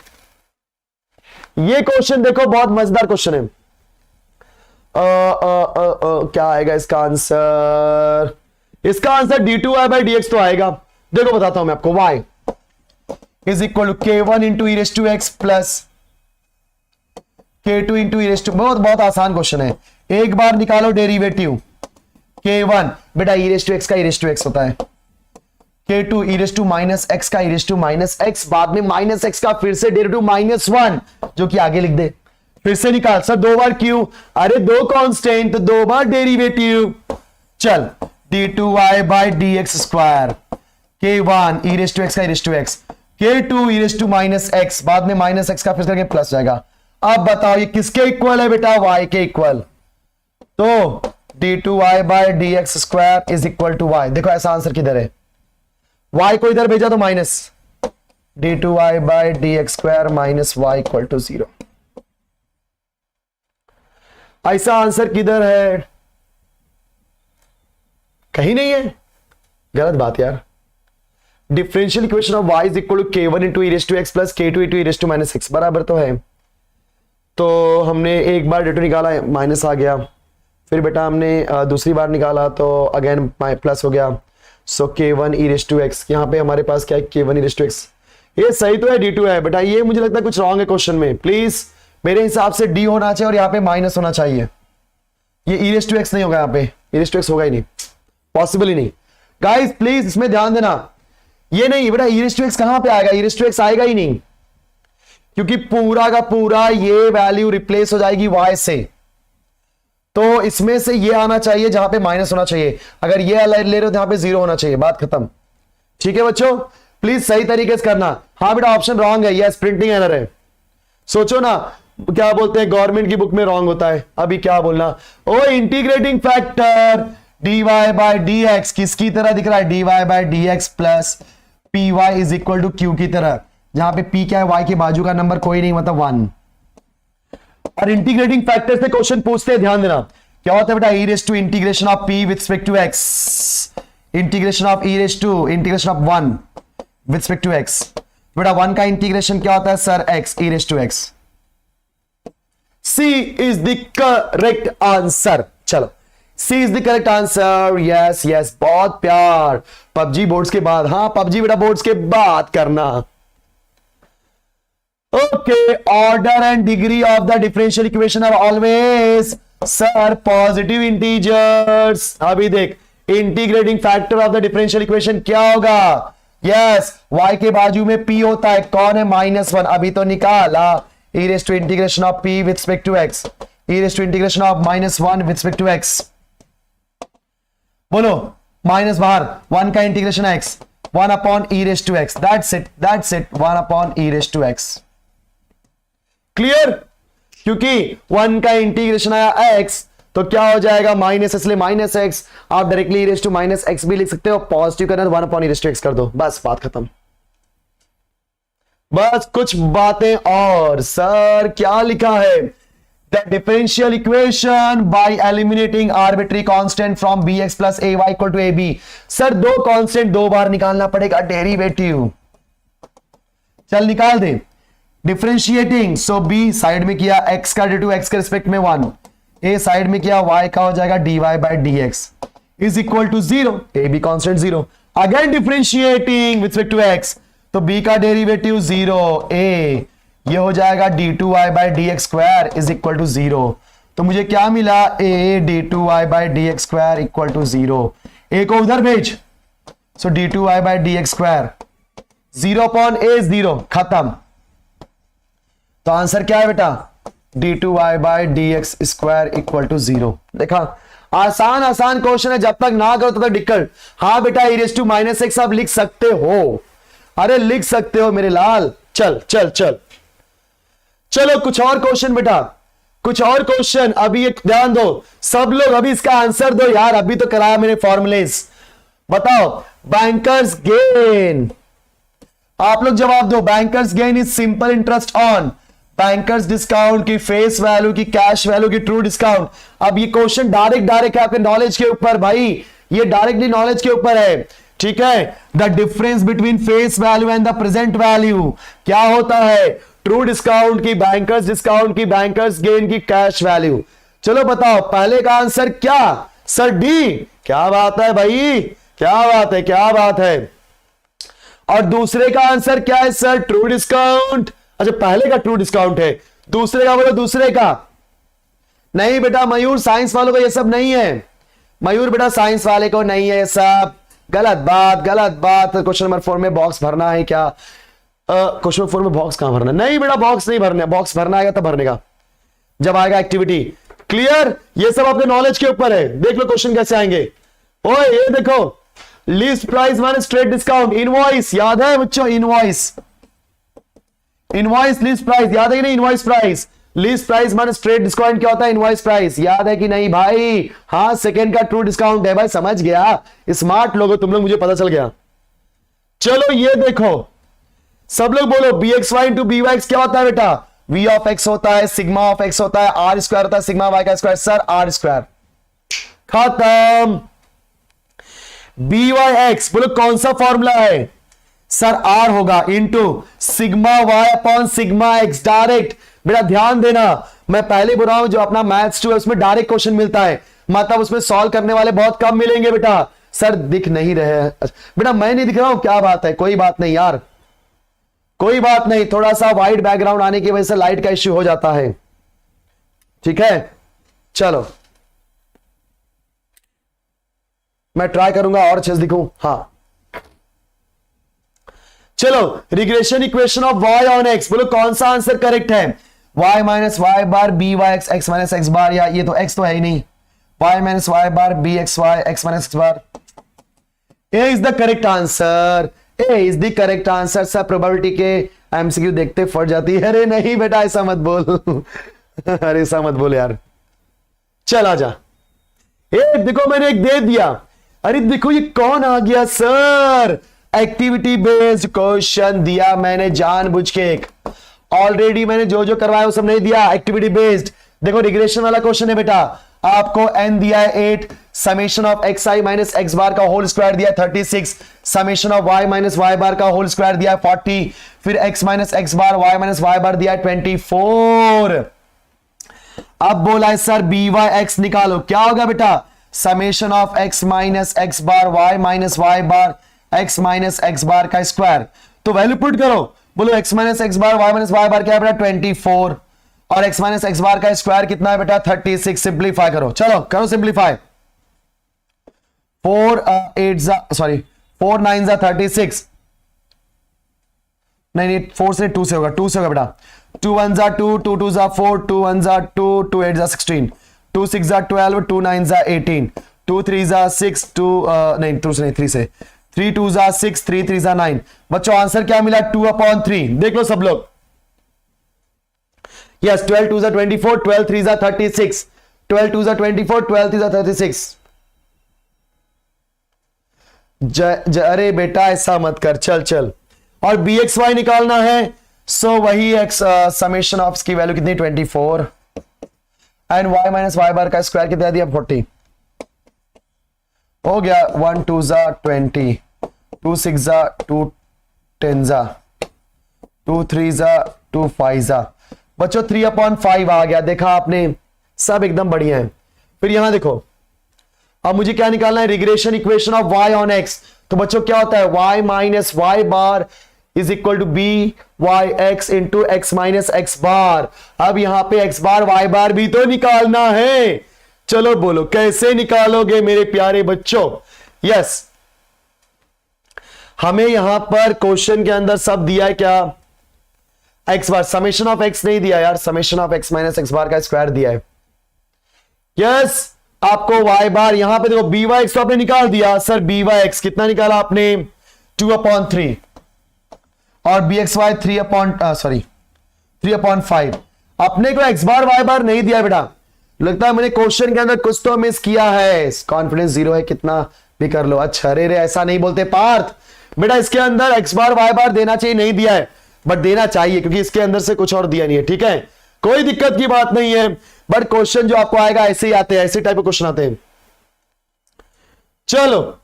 ये क्वेश्चन देखो, बहुत मजेदार क्वेश्चन है। क्या आएगा इसका आंसर? इसका आंसर d2y/dx तो आएगा। देखो बताता हूं मैं आपको, y is equal to k1 into e raise to x plus k2 into e raise to, बहुत आसान क्वेश्चन है। एक बार निकालो डेरिवेटिव, k1 बेटा ई रेस टू एक्स का ई रेस टू एक्स होता है, k2 e raise to minus x का e raise to minus x, बाद में माइनस एक्स का फिर से डेरिवेटिव -1, जो कि आगे लिख दे, फिर से निकाल। सर 2 बार क्यों? अरे 2 कांस्टेंट तो 2 बार डेरिवेटिव। चल d2y/dx square, k1 e raise to X का e raise to X, k2 e raise to minus x, बाद में माइनस एक्स का फिर करके प्लस जाएगा। अब बताओ ये किसके इक्वल है बेटा? y के इक्वल। तो d2y/dx square is equal to y। देखो ऐसा आंसर किधर है? y को इधर भेजा तो minus d2y/dx square minus y equal to 0। ऐसा आंसर किधर है? कहीं नहीं है, गलत बात यार। Differential equation of y is equal to k1 into e raise to x plus k2 into e raise to minus x, बराबर तो है। तो हमने एक बार डेटो निकाला, माइनस आ गया, फिर बेटा हमने दूसरी बार निकाला तो अगेन प्लस हो गया। So k1 e raise to x, यहाँ पे हमारे पास क्या है? k1 e raise to x, ये सही तो है, d2 है बेटा। ये मुझे लगता है कुछ रॉन्ग है क्वेश्चन में, प्लीज मेरे हिसाब से d होना चाहिए और यहाँ पे माइनस होना चाहिए। ये ई रेस टू एक्स नहीं होगा, यहाँ पे ई रेस टू एक्स होगा ही नहीं, पॉसिबल ही नहीं। गाइस प्लीज इसमें ध्यान देना, ये नहीं बेटा, ई रेस टू एक्स कहां पे आएगा? ई रेस टू एक्स आएगा ही नहीं, क्योंकि पूरा का पूरा ये वैल्यू रिप्लेस हो जाएगी y से। तो इसमें से ये आना चाहिए जहां पे माइनस होना चाहिए, अगर ये ले रहे हो तो यहां पे 0 होना चाहिए, बात खत्म। ठीक है बच्चों, प्लीज सही तरीके से करना। हाँ बेटा ऑप्शन रॉन्ग है, यस प्रिंटिंग एरर है। सोचो ना, क्या बोलते हैं गवर्नमेंट की बुक में रॉन्ग होता है, अभी क्या बोलना? ओ इंटीग्रेटिंग फैक्टर dy/dx किसकी तरह दिख रहा है? dy/dx plus py is equal to q की तरह, जहां पे p क्या है? y के बाजू का नंबर कोई नहीं, मतलब 1। और इंटीग्रेटिंग फैक्टर से क्वेश्चन पूछते हैं, ध्यान देना क्या होता है बेटा? e raise to integration of p with respect to x, integration of e raise to integration of 1 with respect to x। बेटा 1 का इंटीग्रेशन क्या होता है sir? x e raise to x। C is the correct answer. चलो C is the correct answer, yes yes, बहुत प्यार। PUBG boards के बाद, हाँ पबजी बेटा बोर्ड्स के बाद करना। Okay, order and degree of the differential equation are always sir positive integers. अभी देख integrating factor of the differential equation क्या होगा? यस, y के बाजू में p होता है, कौन है? -1. अभी तो निकाला e raised to integration of p with respect to x, e raised to integration of -1 with respect to x. बोलो, माइनस बाहर, 1 का integration x, 1 upon e raised to x. That's it, 1 upon e raised to x. Clear? क्योंकि 1 का integration आया x तो क्या हो जाएगा? माइनस, इसलिए माइनस एक्स. आप directly e raised to minus x भी लिख सकते हो. पॉजिटिव करना तो 1 upon e raised to x कर दो, बस बात खत्म. बस कुछ बातें और. सर क्या लिखा है? The differential equation by eliminating arbitrary constant from bx plus ay equal to ab. Sir दो कांस्टेंट दो बार निकालना पड़ेगा, डेरिवेटिव. चल निकाल दे. डिफरेंशिएटिंग, सो b साइड में किया x का डेरिवेटिव x के रिस्पेक्ट में 1, a साइड में किया y का हो जाएगा dy by dx is equal to 0, a b constant 0. Again differentiating with respect to x, तो b का डेरिवेटिव 0, a ये हो जाएगा d2y by dx square is equal to 0. तो मुझे क्या मिला? a d2y by dx square equal to 0. a को उधर भेज, so d2y by dx square 0 upon a 0, खत्म. तो आंसर क्या है बेटा? d2y by dx square equal to 0. देखा, आसान आसान क्वेश्चन है, जब तक ना करो तब तक दिक्कत. हाँ बेटा, e raised to minus x आप लिख सकते हो. अरे लिख सकते हो मेरे लाल. चल चल चल चलो कुछ और क्वेश्चन बेटा, कुछ और क्वेश्चन. अभी एक ध्यान दो सब लोग, अभी इसका आंसर दो यार. अभी तो कराया मैंने फॉर्मुलेस. बताओ, बैंकर्स गेन. आप लोग जवाब दो. Bankers gain is simple interest on bankers discount की फेस वैल्यू की कैश वैल्यू की ट्रू डिस्काउंट. अब ये क्वेश्चन डायरेक्ट है आपके नॉलेज के ऊपर भाई, ये डायरेक्टली नॉलेज के ऊपर है. ठीक है, the difference between face value and the present value क्या होता है? ट्रू डिस्काउंट की, बैंकर्स डिस्काउंट की, बैंकर्स गेन की, कैश वैल्यू. चलो बताओ पहले का आंसर क्या? Sir D. क्या बात है भाई, क्या बात है, क्या बात है. और दूसरे का आंसर क्या है सर? True discount. अच्छा पहले का ट्रू डिस्काउंट है, दूसरे का बोलो. दूसरे का नहीं बेटा मयूर, साइंस वालों को ये सब नहीं है. मयूर बेटा साइंस वाले को नहीं है ये सब. गलत बात, गलत बात. क्वेश्चन नंबर 4 में बॉक्स भरना है क्या? क्वेश्चन नंबर 4 में बॉक्स कहां भरना? नहीं बेटा बॉक्स नहीं भरना. बॉक्स भरना आएगा तब भरने का, जब आएगा एक्टिविटी. क्लियर? ये सब आपके नॉलेज के ऊपर है. देख लो क्वेश्चन कैसे आएंगे. ओए ये देखो, least price minus trade discount. Invoice याद है बच्चों? इनवॉइस, इनवॉइस लीस्ट प्राइस याद है कि नहीं? Invoice price, least price minus trade discount क्या होता है? Invoice price. याद है कि नहीं भाई? हाँ, सेकंड का ट्रू डिस्काउंट है भाई. समझ गया, स्मार्ट लोग हो तुम लोग, मुझे पता चल गया. चलो ये देखो, सब लोग बोलो bxy इंटू by क्या होता है बेटा? v ऑफ x होता है, सिग्मा ऑफ x होता है, r स्क्वायर होता है, सिग्मा y का स्क्वायर. Sir r square. खत्म. byx बोलो कौन सा फॉर्मूला है? सर r होगा into sigma y upon sigma x. Direct बेटा ध्यान देना, मैं पहले बोल रहा हूं जो अपना मैथ्स 2 है उसमें डायरेक्ट क्वेश्चन मिलता है, मतलब उसमें सॉल्व करने वाले बहुत कम मिलेंगे बेटा. सर दिख नहीं रहे हैं बेटा, मैं नहीं दिख रहा हूं, क्या बात है? कोई बात नहीं यार, कोई बात नहीं. थोड़ा सा वाइड बैकग्राउंड आने की वजह से लाइट का इश्यू हो जाता है. ठीक है, चलो मैं ट्राई करूंगा और अच्छे से दिखूं. हाँ चलो, regression equation of y on x. बोलो कौन सा आंसर करेक्ट है? y minus Y bar B Y X, X minus X bar, या ये तो x तो है ही नहीं. y minus Y bar B X Y, X minus X bar. A is the correct answer. A is the correct answer. सब probability के MCQ देखते फट जाती है. अरे नहीं बेटा ऐसा मत बोल. अरे ऐसा मत बोल यार. चल आ जा. देखो मैंने एक दे दिया. अरे देखो ये कौन आ गया सर? एक्टिविटी बेस्ड क्वेश्चन दिया मैंने जानबूझ के. ऑलरेडी मैंने जो जो करवाया वो सब नहीं दिया. एक्टिविटी बेस्ड देखो, रिग्रेशन वाला क्वेश्चन है बेटा. आपको n दिया है 8, summation of X I minus X bar का होल स्क्वायर दिया है 36, summation of y minus Y bar का होल स्क्वायर दिया है 40, फिर x minus X bar y minus Y bar दिया है 24. अब बोला है सर बी वाई एक्स निकालो. क्या होगा बेटा? Summation of x minus X bar y minus Y bar x minus X bar का स्क्वायर. तो वैल्यू पुट करो. बोलो x minus X bar y minus Y bar क्या है बेटा 24 और x माइनस एक्स बार का स्क्वायर कितना है बेटा 36। सिंप्लीफाई करो, चलो करो सिंप्लीफाई। 4 9 36, नहीं 4 से 2 से होगा, 2 से होगा बेटा। 2 1 जा 2, 2 2 जा 4, 2 1 जा 2, 2 8 जा 16, 2 6 जा 12, 2 9 जा 18, 2 3 जा 6, 2 नहीं 2 से नहीं 3 से, 3 2 जा 6, 3 3 जा 9। बच्चों आंसर क्या मिला 2/3। देख लो सब लोग, यस 12 2 जा 24, 12 3 जा 36, 12 2 जा 24, 12 3 जा 36। अरे बेटा ऐसा मत कर, चल चल। और bxy निकालना है, सो वही x समेशन ऑफ की वैल्यू कितनी 24 and y minus Y bar का स्क्वायर कितना दिया 40। हो गया 1 2 जा 20, 2 6 जा 2 10 जा 2 3 जा 2 5 जा। बच्चों 3/5 आ गया, देखा आपने, सब एकदम बढ़िया है। फिर यहां देखो, अब मुझे क्या निकालना है, regression equation of y on x। तो बच्चों क्या होता है y minus Y bar is equal to B Y X into X minus X bar. अब यहां पे x बार y बार भी तो निकालना है। चलो बोलो कैसे निकालोगे मेरे प्यारे बच्चों। यस हमें यहां पर क्वेश्चन के अंदर सब दिया है क्या, x bar, summation of x नहीं दिया यार, summation of x minus X bar का स्क्वायर दिया है। यस आपको y बार यहां पे देखो बी वाई एक्स तो आपने निकाल दिया सर, बी वाई एक्स कितना निकाला आपने 2/3 और बी एक्स वाई 3/5। अपने को x बार y बार नहीं दिया बेटा, लगता है मैंने क्वेश्चन के अंदर कुछ तो मिस किया है। कॉन्फिडेंस 0 है, कितना भी कर लो। अच्छा रे ऐसा नहीं बोलते पार्थ बेटा, इसके अंदर x बार y बार देना चाहिए, नहीं दिया है बट देना चाहिए क्योंकि इसके अंदर से कुछ और दिया नहीं है। ठीक है कोई दिक्कत की बात नहीं है, बट क्वेश्चन जो आपको आएगा ऐसे ही आते हैं, ऐसे टाइप के क्वेश्चन आते हैं। चलो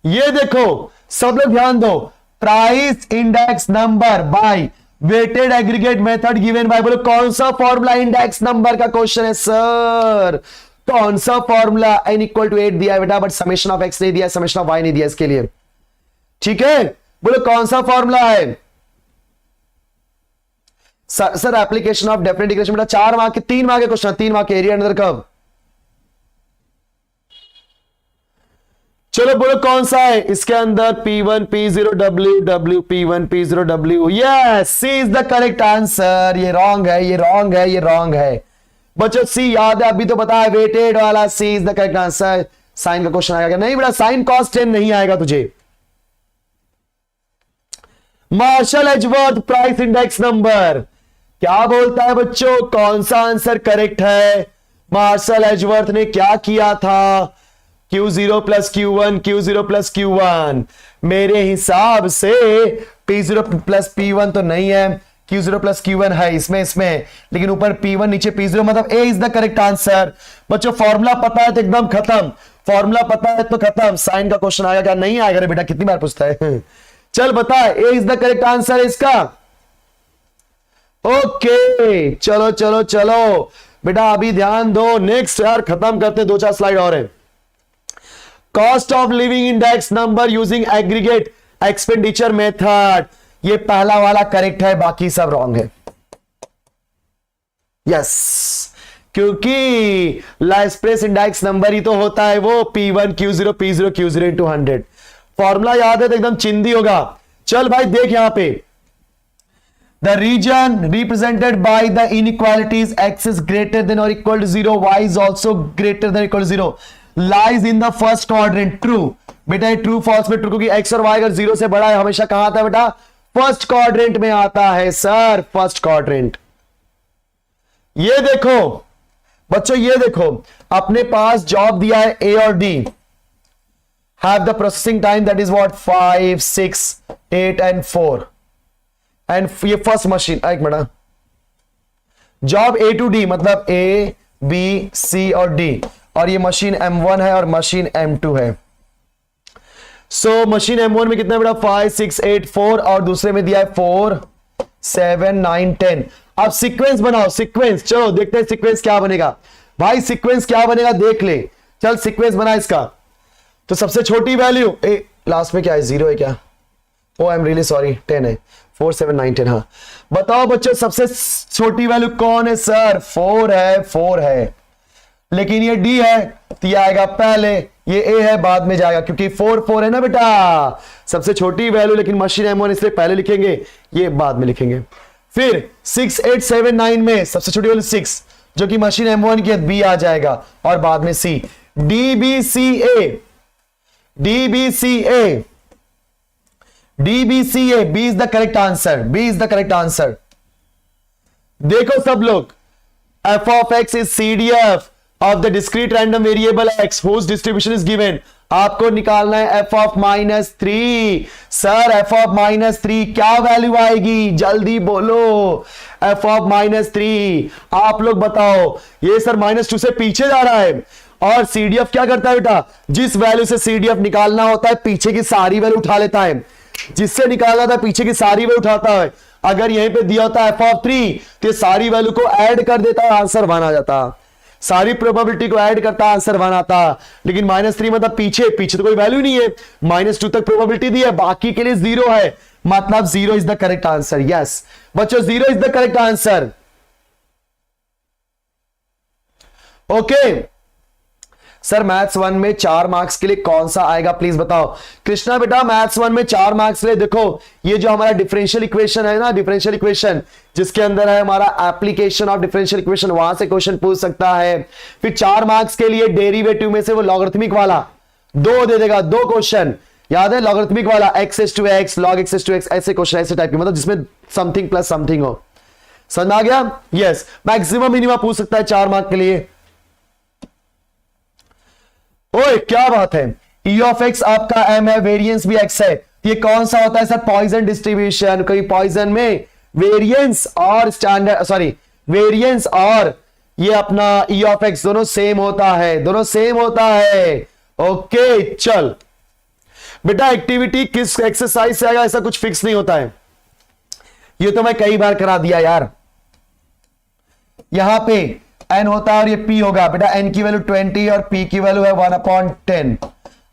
ये देखो सब लोग ध्यान दो, price index number by weighted aggregate method given by, बोलो कौन सा फॉर्मूला इंडेक्स नंबर का क्वेश्चन है सर, कौन सा फॉर्मूला, n इक्वल टू 8 दिया है बेटा बट समेशन ऑफ x नहीं दिया, समेशन ऑफ y नहीं दिया इसके लिए। ठीक है बोलो कौन सा फॉर्मूला है sir application of definite equation बेटा 4 मार्क के 3 मार्क के क्वेश्चन, 3 मार्क के एरिया अंडर कर्व। चलो बोलो कौन सा है इसके अंदर, P1 P0 W W P1 P0 W। Yes C is the correct answer. ये रॉन्ग है, ये रॉन्ग है, ये रॉन्ग है बच्चों। सी याद है, अभी तो बताया वेटेड वाला, C is the correct answer. Sine का क्वेश्चन आएगा नहीं बेटा, साइन कॉस 10 नहीं आएगा तुझे। Marshall Edgeworth price index number क्या बोलता है बच्चों, कौन सा आंसर करेक्ट है। मार्शल एजवर्थ ने क्या किया था, Q0 plus Q1, Q0 plus Q1। मेरे हिसाब से P0 प्लस P1 तो नहीं है, Q0 प्लस Q1 है इसमें लेकिन ऊपर P1 नीचे P0, मतलब A is the correct answer. बच्चों फॉर्मूला पता है तो एकदम खत्म, फॉर्मूला पता है तो खत्म। साइन का क्वेश्चन आएगा क्या, नहीं आएगा रे बेटा, कितनी बार पूछता है। चल बता, A is the correct answer इसका। ओके चलो चलो चलो बेटा अभी ध्यान दो, नेक्स्ट यार खत्म करते, 2-4 स्लाइड और है। Cost of living index number using aggregate expenditure method, ये पहला वाला करेक्ट है, बाकी सब रॉन्ग है। यस क्योंकि लाइस्प्रेस इंडेक्स नंबर ही तो होता है वो P1 Q0 P0 Q0 into 100। Formula याद है तो एकदम चिंदी होगा। चल भाई देख यहां पे, the region represented by the inequalities x is greater than or equal to 0, y is also greater than or equal to 0, lies in the first quadrant। true बेटा ये ट्रू फॉल्स में ट्रू, क्योंकि x और y अगर 0 से बड़ा है हमेशा कहां आता है बेटा, फर्स्ट क्वाड्रेंट में आता है सर, फर्स्ट क्वाड्रेंट। ये देखो बच्चों, ये देखो अपने पास जॉब दिया है A और D, have the processing time that is what 5 6 8 and 4 and ये फर्स्ट मशीन, एक minute, job A to D मतलब A B C और D, और ये मशीन M1 है और मशीन M2 है। सो मशीन M1 में कितना बेटा 5 6 8 4 और दूसरे में दिया है 4 7 9 10। अब सीक्वेंस बनाओ, सीक्वेंस, चलो देखते हैं सीक्वेंस क्या बनेगा भाई, सीक्वेंस क्या बनेगा देख ले। चल सीक्वेंस बना इसका, तो सबसे छोटी वैल्यू लास्ट में क्या है 0 है क्या, ओ आई एम रियली सॉरी 10 है, 4 7 9 10। हाँ बताओ बच्चों सबसे छोटी वैल्यू कौन है सर? 4 है, लेकिन ये डी है तो ये आएगा पहले, ये ए है बाद में जाएगा, क्योंकि 4 है ना बेटा, सबसे छोटी वैल्यू, लेकिन मशीन M1 इसलिए पहले लिखेंगे, ये बाद में लिखेंगे। फिर 6 8 7 9 में सबसे छोटी वैल्यू 6, जो कि मशीन M1 की बी आ जाएगा, और बाद में C. D B C A, D B C A, D B C A, B is the correct answer, B is the correct answer. देखो सब लोग, f of x is CDF of the discrete random variable x whose distribution is given। आपको निकालना है f of -3। Sir f of -3 क्या value आएगी? जल्दी बोलो, f of -3 आप लोग बताओ। ये सर -2 से पीछे जा रहा है, और CDF क्या करता है बेटा? जिस वैल्यू से CDF निकालना होता है पीछे की सारी वैल्यू उठा लेता है, जिससे निकालना था पीछे की सारी वैल्यू उठाता है। अगर यहीं पे दिया होता है f of 3 तो सारी वैल्यू को ऐड कर देता है, आंसर 1 आ जाता। सारी प्रोबेबिलिटी को ऐड करता, आंसर 1 आता। लेकिन -3 मतलब पीछे तो कोई वैल्यू नहीं है, -2 तक प्रोबेबिलिटी दी है, बाकी के लिए 0 है, मतलब 0 is the correct answer. Yes बच्चों, 0 is the correct answer. Okay sir, maths 1 में 4 मार्क्स के लिए कौन सा आएगा प्लीज बताओ। कृष्णा बेटा मैथ्स 1 में 4 मार्क्स के लिए देखो, ये जो हमारा डिफरेंशियल इक्वेशन है ना, डिफरेंशियल इक्वेशन जिसके अंदर है हमारा एप्लीकेशन ऑफ डिफरेंशियल इक्वेशन, वहां से क्वेश्चन पूछ सकता है। फिर 4 मार्क्स के लिए डेरिवेटिव में से वो लॉगरिथमिक वाला 2 दे देगा, 2 क्वेश्चन याद है, लॉगरिथमिक वाला x⁻x log x⁻x, ऐसे क्वेश्चन ऐसे टाइप के, मतलब जिसमें समथिंग प्लस समथिंग हो। समझ आ गया? यस, मैक्सिमम मिनिमम पूछ सकता है 4 मार्क के लिए। ओए क्या बात है, E of x आपका m है, वेरिएंस भी x है, ये कौन सा होता है सर? Poisson distribution. कोई पॉइजन में वेरिएंस और स्टैंडर्ड, सॉरी वेरिएंस और ये अपना E of x दोनों सेम होता है, दोनों सेम होता है। ओके चल बेटा, एक्टिविटी किस एक्सरसाइज से आएगा ऐसा कुछ फिक्स नहीं होता है, ये तो मैं कई बार करा दिया यार। यहां पे n होता है और ये p होगा बेटा, n की वैल्यू 20 और p की वैल्यू है 1/10।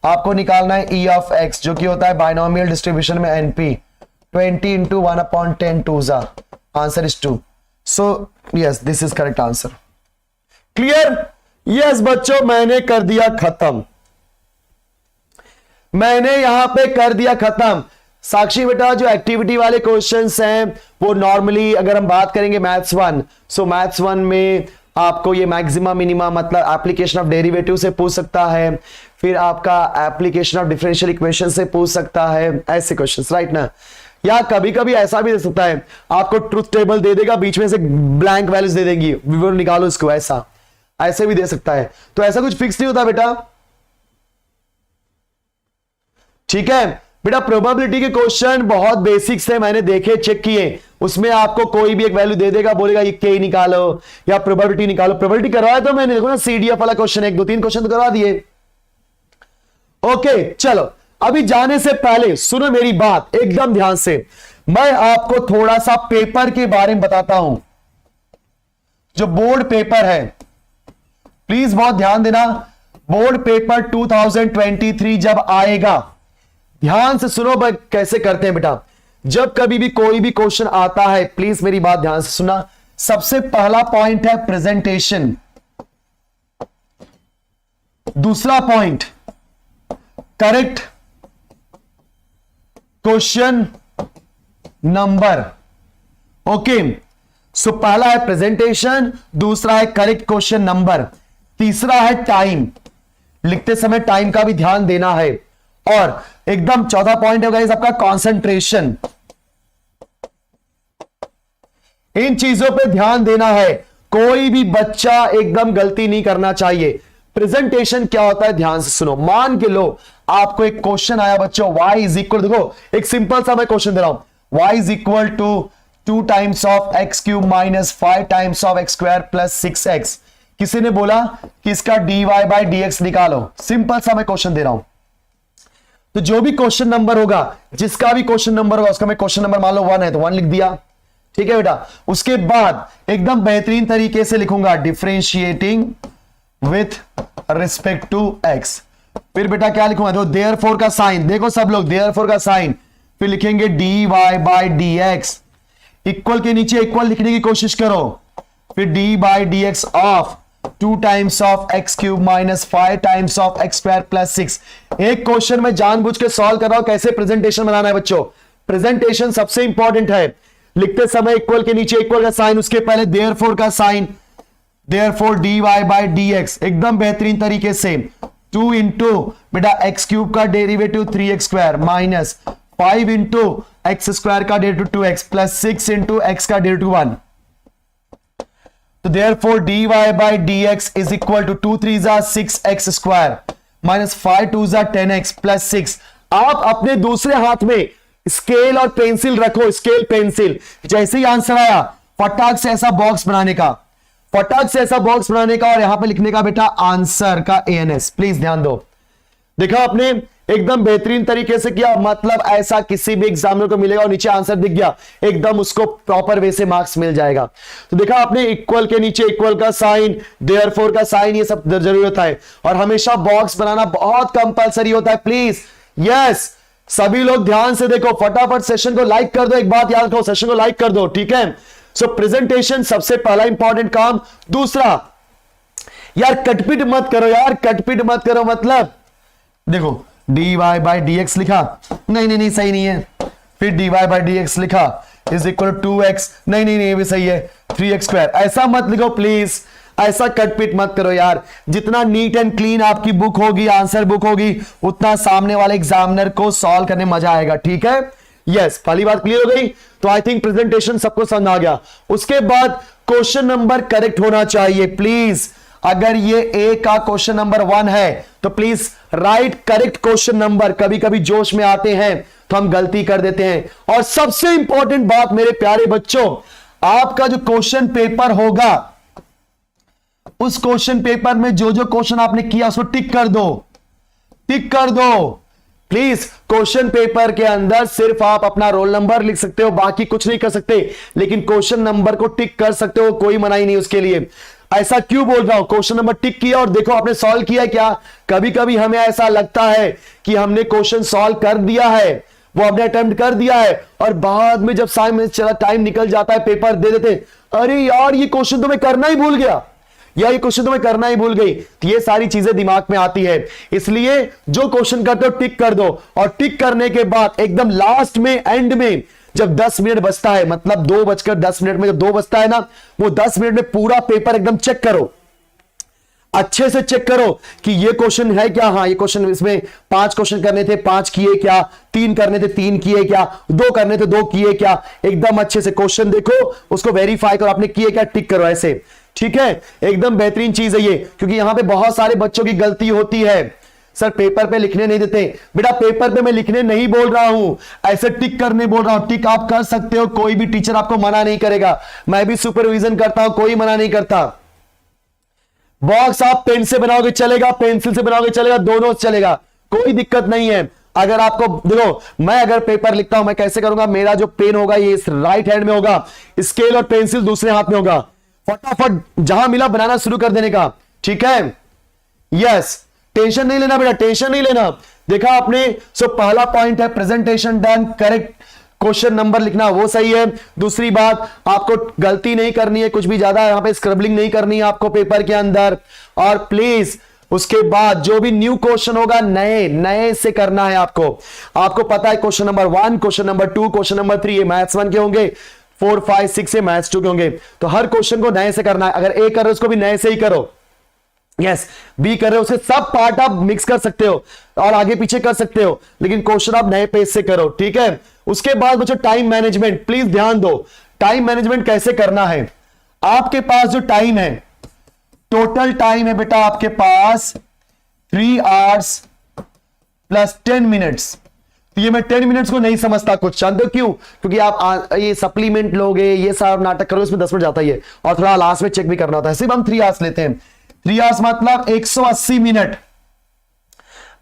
आपको निकालना है E of x जो कि होता है बाइनोमियल डिस्ट्रीब्यूशन में np, 20 इंटू 1/10 2 जा, answer is 2। So yes this is correct answer. Clear? Yes बच्चों, मैंने कर दिया खत्म, मैंने यहां पे कर दिया खत्म। साक्षी बेटा जो एक्टिविटी वाले क्वेश्चंस हैं वो नॉर्मली अगर हम बात करेंगे मैथ्स 1, सो मैथ्स 1 में आपको ये मैक्सिमा मिनिमा मतलब एप्लीकेशन ऑफ डेरिवेटिव से पूछ सकता है, फिर आपका एप्लीकेशन ऑफ डिफरेंशियल इक्वेशन से पूछ सकता है, ऐसे क्वेश्चंस, राइट ना। या कभी कभी ऐसा भी दे सकता है, आपको ट्रुथ टेबल दे देगा, बीच में से ब्लैंक वैल्यूज दे देंगी, विवरण निकालो इसको, ऐसा ऐसे भी दे सकता है। तो ऐसा कुछ फिक्स नहीं होता बेटा, ठीक है बेटा। प्रोबेबिलिटी के क्वेश्चन बहुत बेसिक से मैंने देखे, चेक किए, उसमें आपको कोई भी एक वैल्यू दे देगा, बोलेगा ये के निकालो या प्रोबेबिलिटी निकालो। प्रोबेबिलिटी करवाया तो मैंने, देखो ना CDF वाला क्वेश्चन, 1 2 3 क्वेश्चन तो करवा दिए। ओके चलो, अभी जाने से पहले सुनो मेरी बात एकदम ध्यान से, मैं आपको थोड़ा सा पेपर के बारे में बताता हूं। जो बोर्ड पेपर है, प्लीज बहुत ध्यान देना, बोर्ड पेपर 2023 जब आएगा, ध्यान से सुनो भाई कैसे करते हैं बेटा। जब कभी भी कोई भी क्वेश्चन आता है, प्लीज मेरी बात ध्यान से सुना। सबसे पहला पॉइंट है प्रेजेंटेशन, दूसरा point correct question number. Okay, so पहला है प्रेजेंटेशन, दूसरा है करेक्ट क्वेश्चन नंबर, तीसरा है टाइम, लिखते समय टाइम का भी ध्यान देना है, और एकदम चौथा पॉइंट है गाइस आपका कंसंट्रेशन। इन चीजों पे ध्यान देना है, कोई भी बच्चा एकदम गलती नहीं करना चाहिए। प्रेजेंटेशन क्या होता है ध्यान से सुनो। मान के लो आपको एक क्वेश्चन आया बच्चों, y इज इक्वल, देखो एक सिंपल सा मैं क्वेश्चन दे रहा हूं, y is equal to 2 times of x cube minus 5 times of x square plus 6x। किसी ने बोला कि इसका dy बाई dx निकालो, सिंपल सा मैं क्वेश्चन दे रहा हूं। तो जो भी क्वेश्चन नंबर होगा, जिसका भी क्वेश्चन नंबर होगा, उसका मैं क्वेश्चन नंबर मान लो 1 है तो 1 लिख दिया, ठीक है बेटा। उसके बाद एकदम बेहतरीन तरीके से लिखूंगा differentiating with respect to x। फिर बेटा क्या लिखूंगा, जो देयरफॉर का साइन, देखो सब लोग देयरफॉर का साइन, फिर लिखेंगे dy बाई dx, इक्वल के नीचे इक्वल लिखने की कोशिश करो, फिर D by D x of 2 times of x cube minus 5 times of x square plus 6। एक क्वेश्चन में जानबूझ के सॉल्व कर रहा हूं कैसे प्रेजेंटेशन बनाना है बच्चों। प्रेजेंटेशन सबसे इंपॉर्टेंट है, लिखते समय इक्वल के नीचे इक्वल का साइन, उसके पहले देयरफॉर का sign, therefore D Y by D X, एकदम बेहतरीन तरीके से 2 इंटू बेटा एक्स क्यूब का derivative 3x square minus 5 into X square का derivative 2x plus 6 into X का डेरिवेटिव 1। तो therefore dy by dx is equal to 2 3 6x square minus 5 2 10x plus 6। आप अपने दूसरे हाथ में स्केल और पेंसिल रखो, स्केल पेंसिल, जैसे ही आंसर आया फटाक से ऐसा बॉक्स बनाने का, फटाक से ऐसा बॉक्स बनाने का और यहां पे लिखने का बेटा आंसर का ans। प्लीज ध्यान दो, देखा आपने एकदम बेहतरीन तरीके से किया, मतलब ऐसा किसी भी एग्जामिनर को मिलेगा और नीचे आंसर दिख गया एकदम उसको प्रॉपर वे से मार्क्स मिल जाएगा। तो देखा आपने इक्वल के नीचे इक्वल का साइन, देयरफॉर का साइन, ये सब जरूरी होता है और हमेशा बॉक्स बनाना बहुत कंपलसरी होता है। प्लीज यस, सभी लोग ध्यान से देखो, फटाफट सेशन को लाइक कर दो, एक बात याद रखो सेशन को लाइक कर दो, ठीक है। सो प्रेजेंटेशन सबसे पहला इंपॉर्टेंट काम। दूसरा यार कटपिट मत करो, यार कटपिट मत करो, मतलब देखो dy बाई डी एक्स लिखा, नहीं सही नहीं है, फिर dy बाई डी एक्स लिखा इज इक्वल टू 2x, नहीं ये भी सही है 3x स्क्वायर, ऐसा मत लिखो प्लीज, ऐसा कटपिट मत करो यार। जितना नीट एंड क्लीन आपकी बुक होगी, आंसर बुक होगी, उतना सामने वाले एग्जामिनर को सॉल्व करने मजा आएगा, ठीक है। यस, पहली बात क्लियर हो गई। तो आई थिंक प्रेजेंटेशन सबको समझ आ गया। उसके बाद क्वेश्चन नंबर करेक्ट होना चाहिए प्लीज। अगर ये ए का क्वेश्चन नंबर 1 है तो please right correct question number. कभी कभी जोश में आते हैं तो हम गलती कर देते हैं। और सबसे इंपॉर्टेंट बात मेरे प्यारे बच्चों, आपका जो क्वेश्चन पेपर होगा, उस क्वेश्चन पेपर में जो जो क्वेश्चन आपने किया उसको टिक कर दो, टिक कर दो प्लीज। क्वेश्चन पेपर के अंदर सिर्फ आप अपना रोल नंबर लिख सकते हो, बाकी कुछ नहीं कर सकते, लेकिन क्वेश्चन नंबर को टिक कर सकते हो, कोई मनाही नहीं उसके लिए। ऐसा क्यों बोल रहा हूं, क्वेश्चन नंबर टिक किया और देखो आपने सॉल्व किया क्या। कभी कभी हमें ऐसा लगता है कि हमने क्वेश्चन सॉल्व कर दिया है, वो हमने अटेम्प्ट कर दिया है, और बाद में जब टाइम निकल जाता है पेपर दे देते, अरे यार ये क्वेश्चन तो मैं करना ही भूल गया, या ये क्वेश्चन तो मैं करना ही भूल गई। तो ये सारी चीजें दिमाग में आती है, इसलिए जो क्वेश्चन करते हो टिक कर दो। और टिक करने के बाद एकदम लास्ट में, एंड में, जब 10 मिनट बचता है, मतलब 2:10 में जब 2 बचता है ना, वो 10 मिनट में पूरा पेपर एकदम चेक करो, अच्छे से चेक करो कि ये क्वेश्चन है क्या, हाँ ये क्वेश्चन, इसमें 5 क्वेश्चन करने थे 5 किए क्या, 3 करने थे 3 किए क्या, 2 करने थे 2 किए क्या। एकदम अच्छे से क्वेश्चन देखो, उसको वेरीफाई करो, आपने किए क्या, टिक करो ऐसे, ठीक है। एकदम बेहतरीन चीज है ये, क्योंकि यहां पे बहुत सारे बच्चों की गलती होती है, सर पेपर पे लिखने नहीं देते। बेटा पेपर पे मैं लिखने नहीं बोल रहा हूं, ऐसे टिक करने बोल रहा हूं। टिक आप कर सकते हो, कोई भी टीचर आपको मना नहीं करेगा, मैं भी सुपरविजन करता हूं, कोई मना नहीं करता। बॉक्स आप पेन से बनाओगे चलेगा, पेंसिल से बनाओगे चलेगा, दोनों चलेगा, कोई दिक्कत नहीं है। अगर आपको देखो, मैं अगर पेपर लिखता हूं, मैं कैसे करूंगा, मेरा जो पेन होगा ये इस राइट हैंड में होगा, स्केल और पेंसिल दूसरे हाथ में होगा, फटाफट जहां मिला बनाना शुरू कर देने का, ठीक है। यस, टेंशन नहीं लेना बेटा, टेंशन नहीं लेना। देखा आपने, सो पहला पॉइंट है presentation done, correct question number लिखना वो सही है। दूसरी बात, आपको गलती नहीं करनी है, कुछ भी ज्यादा यहां पे स्क्रैबलिंग नहीं करनी है आपको पेपर के अंदर। और प्लीज उसके बाद जो भी न्यू क्वेश्चन होगा नए से करना है आपको। आपको पता है question number 1, question number 2, question number 3 ये मैथ्स 1 के होंगे, 4 5 6 ये मैथ्स 2 के होंगे। तो हर क्वेश्चन को नए से करना है। अगर ए कर रहे हो उसको भी नए से ही करो, यस बी कर रहे हो, उसे सब पार्ट आप मिक्स कर सकते हो और आगे पीछे कर सकते हो, लेकिन क्वेश्चन आप नए पेज से करो, ठीक है। उसके बाद बच्चों टाइम मैनेजमेंट, प्लीज ध्यान दो, टाइम मैनेजमेंट कैसे करना है। आपके पास जो टाइम है, टोटल टाइम है बेटा आपके पास 3 hours प्लस 10 मिनट्स। तो ये मैं 10 मिनट्स को नहीं समझता कुछ, जानते हो क्यों? क्योंकि आप ये सप्लीमेंट लोगे, ये सारा नाटक करोगे, इसमें 10 मिनट जाता ही है और थोड़ा लास्ट में चेक भी करना होता है। सिर्फ हम 3 hours लेते हैं। 3 hours मतलब 180 मिनट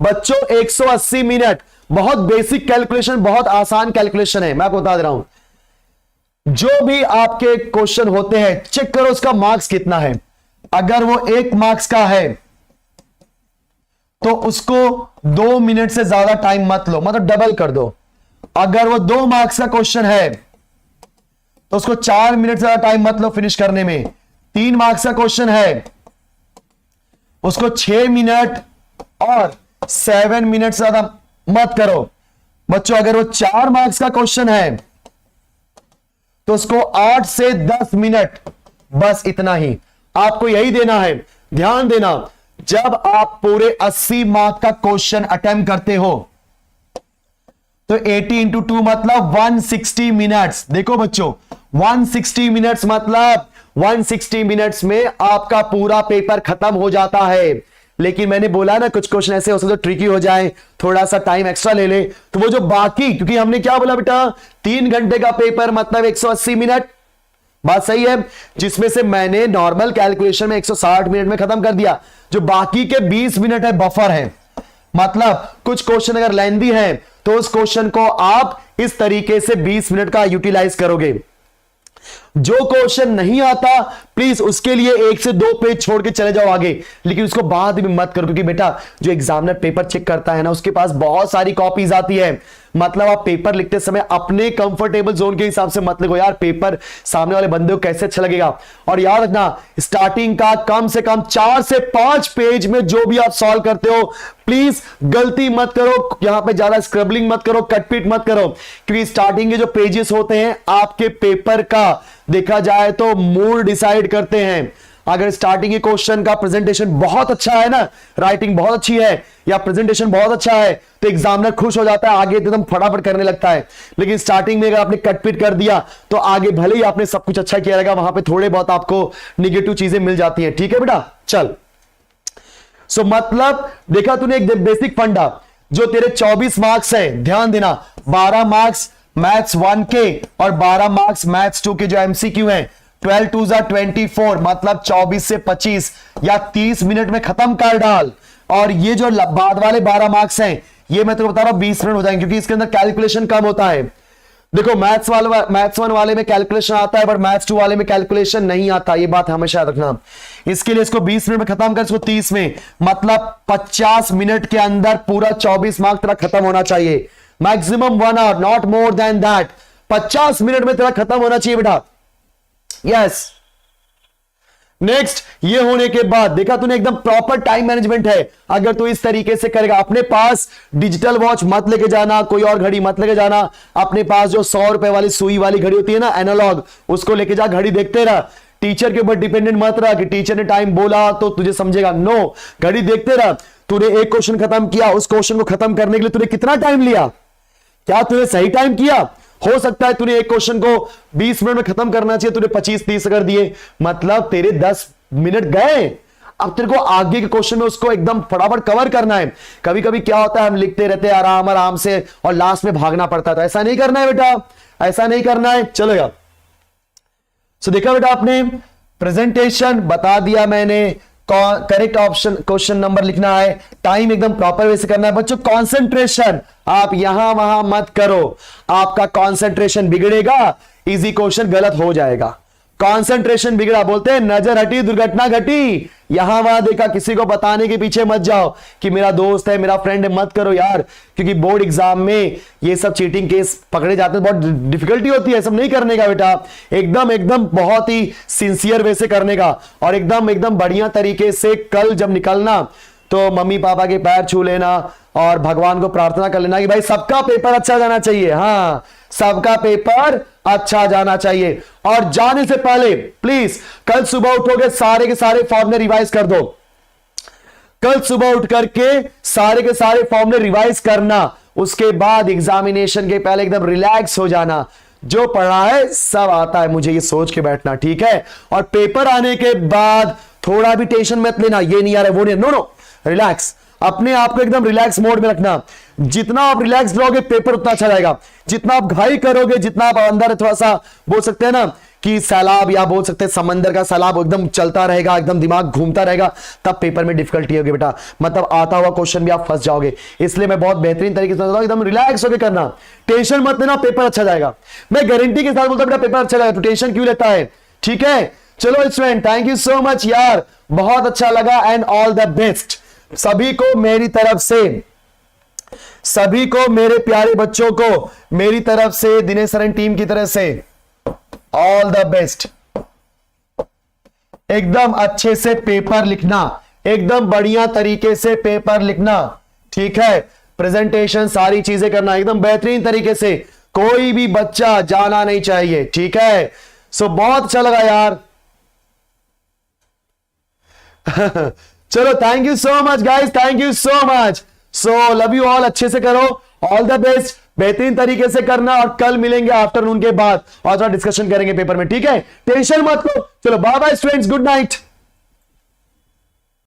बच्चों, 180 मिनट। बहुत बेसिक कैलकुलेशन, बहुत आसान कैलकुलेशन है, मैं आपको बता दे रहा हूं। जो भी आपके क्वेश्चन होते हैं चेक करो उसका मार्क्स कितना है। अगर वो 1 मार्क्स का है तो उसको 2 मिनट से ज्यादा टाइम मत लो, मतलब डबल कर दो। अगर वो 2 मार्क्स का क्वेश्चन है तो उसको 4 मिनट से ज्यादा टाइम मत लो फिनिश करने में। 3 मार्क्स का क्वेश्चन है उसको 6 मिनट और 7 मिनट से ज्यादा मत करो। बच्चों अगर वो 4 मार्क्स का क्वेश्चन है तो उसको 8 से 10 मिनट, बस इतना ही आपको यही देना है। ध्यान देना, जब आप पूरे 80 मार्क का क्वेश्चन अटेम्प्ट करते हो तो 80 इंटू 2 मतलब 160 मिनट्स। देखो बच्चों 160 मिनट्स मतलब 160 मिनट्स में आपका पूरा पेपर खत्म हो जाता है। लेकिन मैंने बोला ना कुछ क्वेश्चन ऐसे हो सकते ट्रिकी हो जाए, थोड़ा सा टाइम एक्स्ट्रा ले ले, तो वो जो बाकी, क्योंकि हमने क्या बोला बेटा 3 घंटे का पेपर मतलब 180 मिनट, बात सही है, जिसमें से मैंने नॉर्मल कैलकुलेशन में 160 मिनट में खत्म कर दिया। जो बाकी के 20 मिनट है बफर है, मतलब कुछ क्वेश्चन अगर लेंथी है तो उस क्वेश्चन को आप इस तरीके से 20 मिनट का यूटिलाइज करोगे। जो क्वेश्चन नहीं आता प्लीज उसके लिए 1 से 2 पेज छोड़ के चले जाओ आगे, लेकिन उसको बाद में मत करो, क्योंकि बेटा जो एग्जामिनर पेपर चेक करता है ना उसके पास बहुत सारी कॉपीज आती है। मतलब आप पेपर लिखते समय अपने कंफर्टेबल जोन के हिसाब से मत लिखो यार, पेपर सामने वाले बंदे को कैसे अच्छा लगेगा। और याद रखना स्टार्टिंग का कम से कम 4 से 5 पेज में जो भी आप सॉल्व करते हो प्लीज गलती मत करो, यहां पे ज्यादा स्क्रबलिंग मत करो, कटपीट मत करो, क्योंकि स्टार्टिंग के जो पेजेस होते हैं आपके पेपर का देखा जाए तो मूड डिसाइड करते हैं। अगर स्टार्टिंग के क्वेश्चन का प्रेजेंटेशन बहुत अच्छा है ना, राइटिंग बहुत अच्छी है या प्रेजेंटेशन बहुत अच्छा है, तो एग्जामिनर खुश हो जाता है, आगे एकदम फटाफट करने लगता है। लेकिन स्टार्टिंग में अगर आपने कटपीट कर दिया तो आगे भले ही आपने सब कुछ अच्छा किया रहेगा, वहां पे थोड़े बहुत आपको निगेटिव चीजें मिल जाती हैं। ठीक है बेटा, चल। सो मतलब देखा तूने एक बेसिक फंडा, जो तेरे 24 मार्क्स है, ध्यान देना 12 मार्क्स मैथ्स 1 के और 12 मार्क्स मैथ्स 2 के जो एमसीक्यू हैं, 12 2 24 मतलब 24 से 25 या 30 मिनट में खत्म कर डाल। और ये जो बाद वाले 12 मार्क्स हैं ये मैं तुम्हें बता रहा हूं 20 मिनट हो जाएंगे, क्योंकि इसके अंदर कैलकुलेशन कम होता है। देखो मैथ्स 1 वाले में कैलकुलेशन आता है, बट मैथ्स 2 वाले में कैलकुलेशन नहीं आता, ये बात हमेशा याद रखना। इसके लिए इसको 20 मिनट में खत्म कर, इसको 30 में, मतलब 50 मिनट के अंदर पूरा 24 मार्क्स तेरा खत्म होना चाहिए। Maximum 1 hour, not more than that. 50 minute में तेरा खत्म होना चाहिए बेटा। यस, नेक्स्ट ये होने के बाद देखा तूने एकदम प्रॉपर टाइम मैनेजमेंट है। अगर तू इस तरीके से करेगा, अपने पास डिजिटल वॉच मत लेके जाना, कोई और घड़ी मत लेके जाना, अपने पास जो 100 रुपए वाली सुई वाली घड़ी होती है ना एनालॉग, उसको लेके जा, घड़ी देखते रह। टीचर के ऊपर डिपेंडेंट मत रहा कि टीचर ने टाइम बोला तो तुझे समझेगा, नो, घड़ी देखते रह। तूने एक क्वेश्चन खत्म किया, उस क्वेश्चन को खत्म करने के लिए तूने कितना टाइम लिया, क्या तूने सही टाइम किया? हो सकता है तूने एक क्वेश्चन को 20 मिनट में खत्म करना चाहिए, तूने 25-30 कर दिए, मतलब तेरे 10 मिनट गए। अब तेरे को आगे के क्वेश्चन में उसको एकदम फटाफट कवर करना है। कभी कभी क्या होता है हम लिखते रहते हैं आराम आराम से और लास्ट में भागना पड़ता है, तो ऐसा नहीं करना है बेटा, ऐसा नहीं करना है। चलेगा। सो देखा बेटा आपने, प्रेजेंटेशन बता दिया मैंने, करेक्ट ऑप्शन क्वेश्चन नंबर लिखना है, टाइम एकदम प्रॉपर वे से करना है। बच्चों कंसंट्रेशन आप यहां वहां मत करो, आपका कंसंट्रेशन बिगड़ेगा, इजी क्वेश्चन गलत हो जाएगा। कंसंट्रेशन बिगड़ा, बोलते हैं नजर हटी दुर्घटना घटी। यहां वहां देखा, किसी को बताने के पीछे मत जाओ कि मेरा दोस्त है मेरा फ्रेंड है, मत करो यार, क्योंकि बोर्ड एग्जाम में ये सब चीटिंग केस पकड़े जाते हैं, बहुत डिफिकल्टी होती है। सब नहीं करने का बेटा, एकदम एकदम बहुत ही सिंसियर वे से करने का, और एकदम एकदम बढ़िया तरीके से कल जब निकलना तो मम्मी पापा के पैर छू लेना और भगवान को प्रार्थना कर लेना कि भाई सबका पेपर अच्छा जाना चाहिए। हाँ, सबका पेपर अच्छा जाना चाहिए। और जाने से पहले प्लीज कल सुबह उठोगे सारे के सारे फॉर्मूले रिवाइज कर दो। कल सुबह उठ करके सारे के सारे फॉर्मूले रिवाइज करना, उसके बाद एग्जामिनेशन के पहले एकदम रिलैक्स हो जाना। जो पढ़ा है सब आता है मुझे, ये सोच के बैठना, ठीक है। और पेपर आने के बाद थोड़ा भी टेंशन मत लेना, ये नहीं आ रहा वो नहीं, नो नो, रिलैक्स, अपने आप को एकदम रिलैक्स मोड में रखना। जितना आप रिलैक्स रहोगे पेपर उतना अच्छा जाएगा। जितना आप घाई करोगे, जितना आप अंदर थोड़ा सा बोल सकते हैं ना कि सैलाब, या बोल सकते हैं समंदर का सैलाब एकदम चलता रहेगा, एकदम दिमाग घूमता रहेगा, तब पेपर में डिफिकल्टी होगी बेटा, मतलब आता हुआ क्वेश्चन भी आप फंस जाओगे। इसलिए मैं बहुत बेहतरीन तरीके से एकदम रिलैक्स होकर करना, टेंशन मत लेना, पेपर अच्छा जाएगा। मैं गारंटी के साथ बोलता हूं बेटा पेपर अच्छा जाएगा, तो टेंशन क्यों लेता है, ठीक है। चलो student, thank you so much यार, बहुत अच्छा लगा एंड ऑल द बेस्ट सभी को मेरी तरफ से। सभी को, मेरे प्यारे बच्चों को मेरी तरफ से, दिनेश सरन टीम की तरफ से ऑल द बेस्ट। एकदम अच्छे से पेपर लिखना, एकदम बढ़िया तरीके से पेपर लिखना, ठीक है। प्रेजेंटेशन सारी चीजें करना एकदम बेहतरीन तरीके से, कोई भी बच्चा जाना नहीं चाहिए, ठीक है। सो बहुत अच्छा लगा यार। चलो thank you so much guys, thank you so much. So love you all, अच्छे से करो, ऑल द बेस्ट, बेहतरीन तरीके से करना, और कल मिलेंगे आफ्टरनून के बाद और थोड़ा डिस्कशन करेंगे पेपर में, ठीक है। टेंशन मत लो। चलो bye bye students, good night.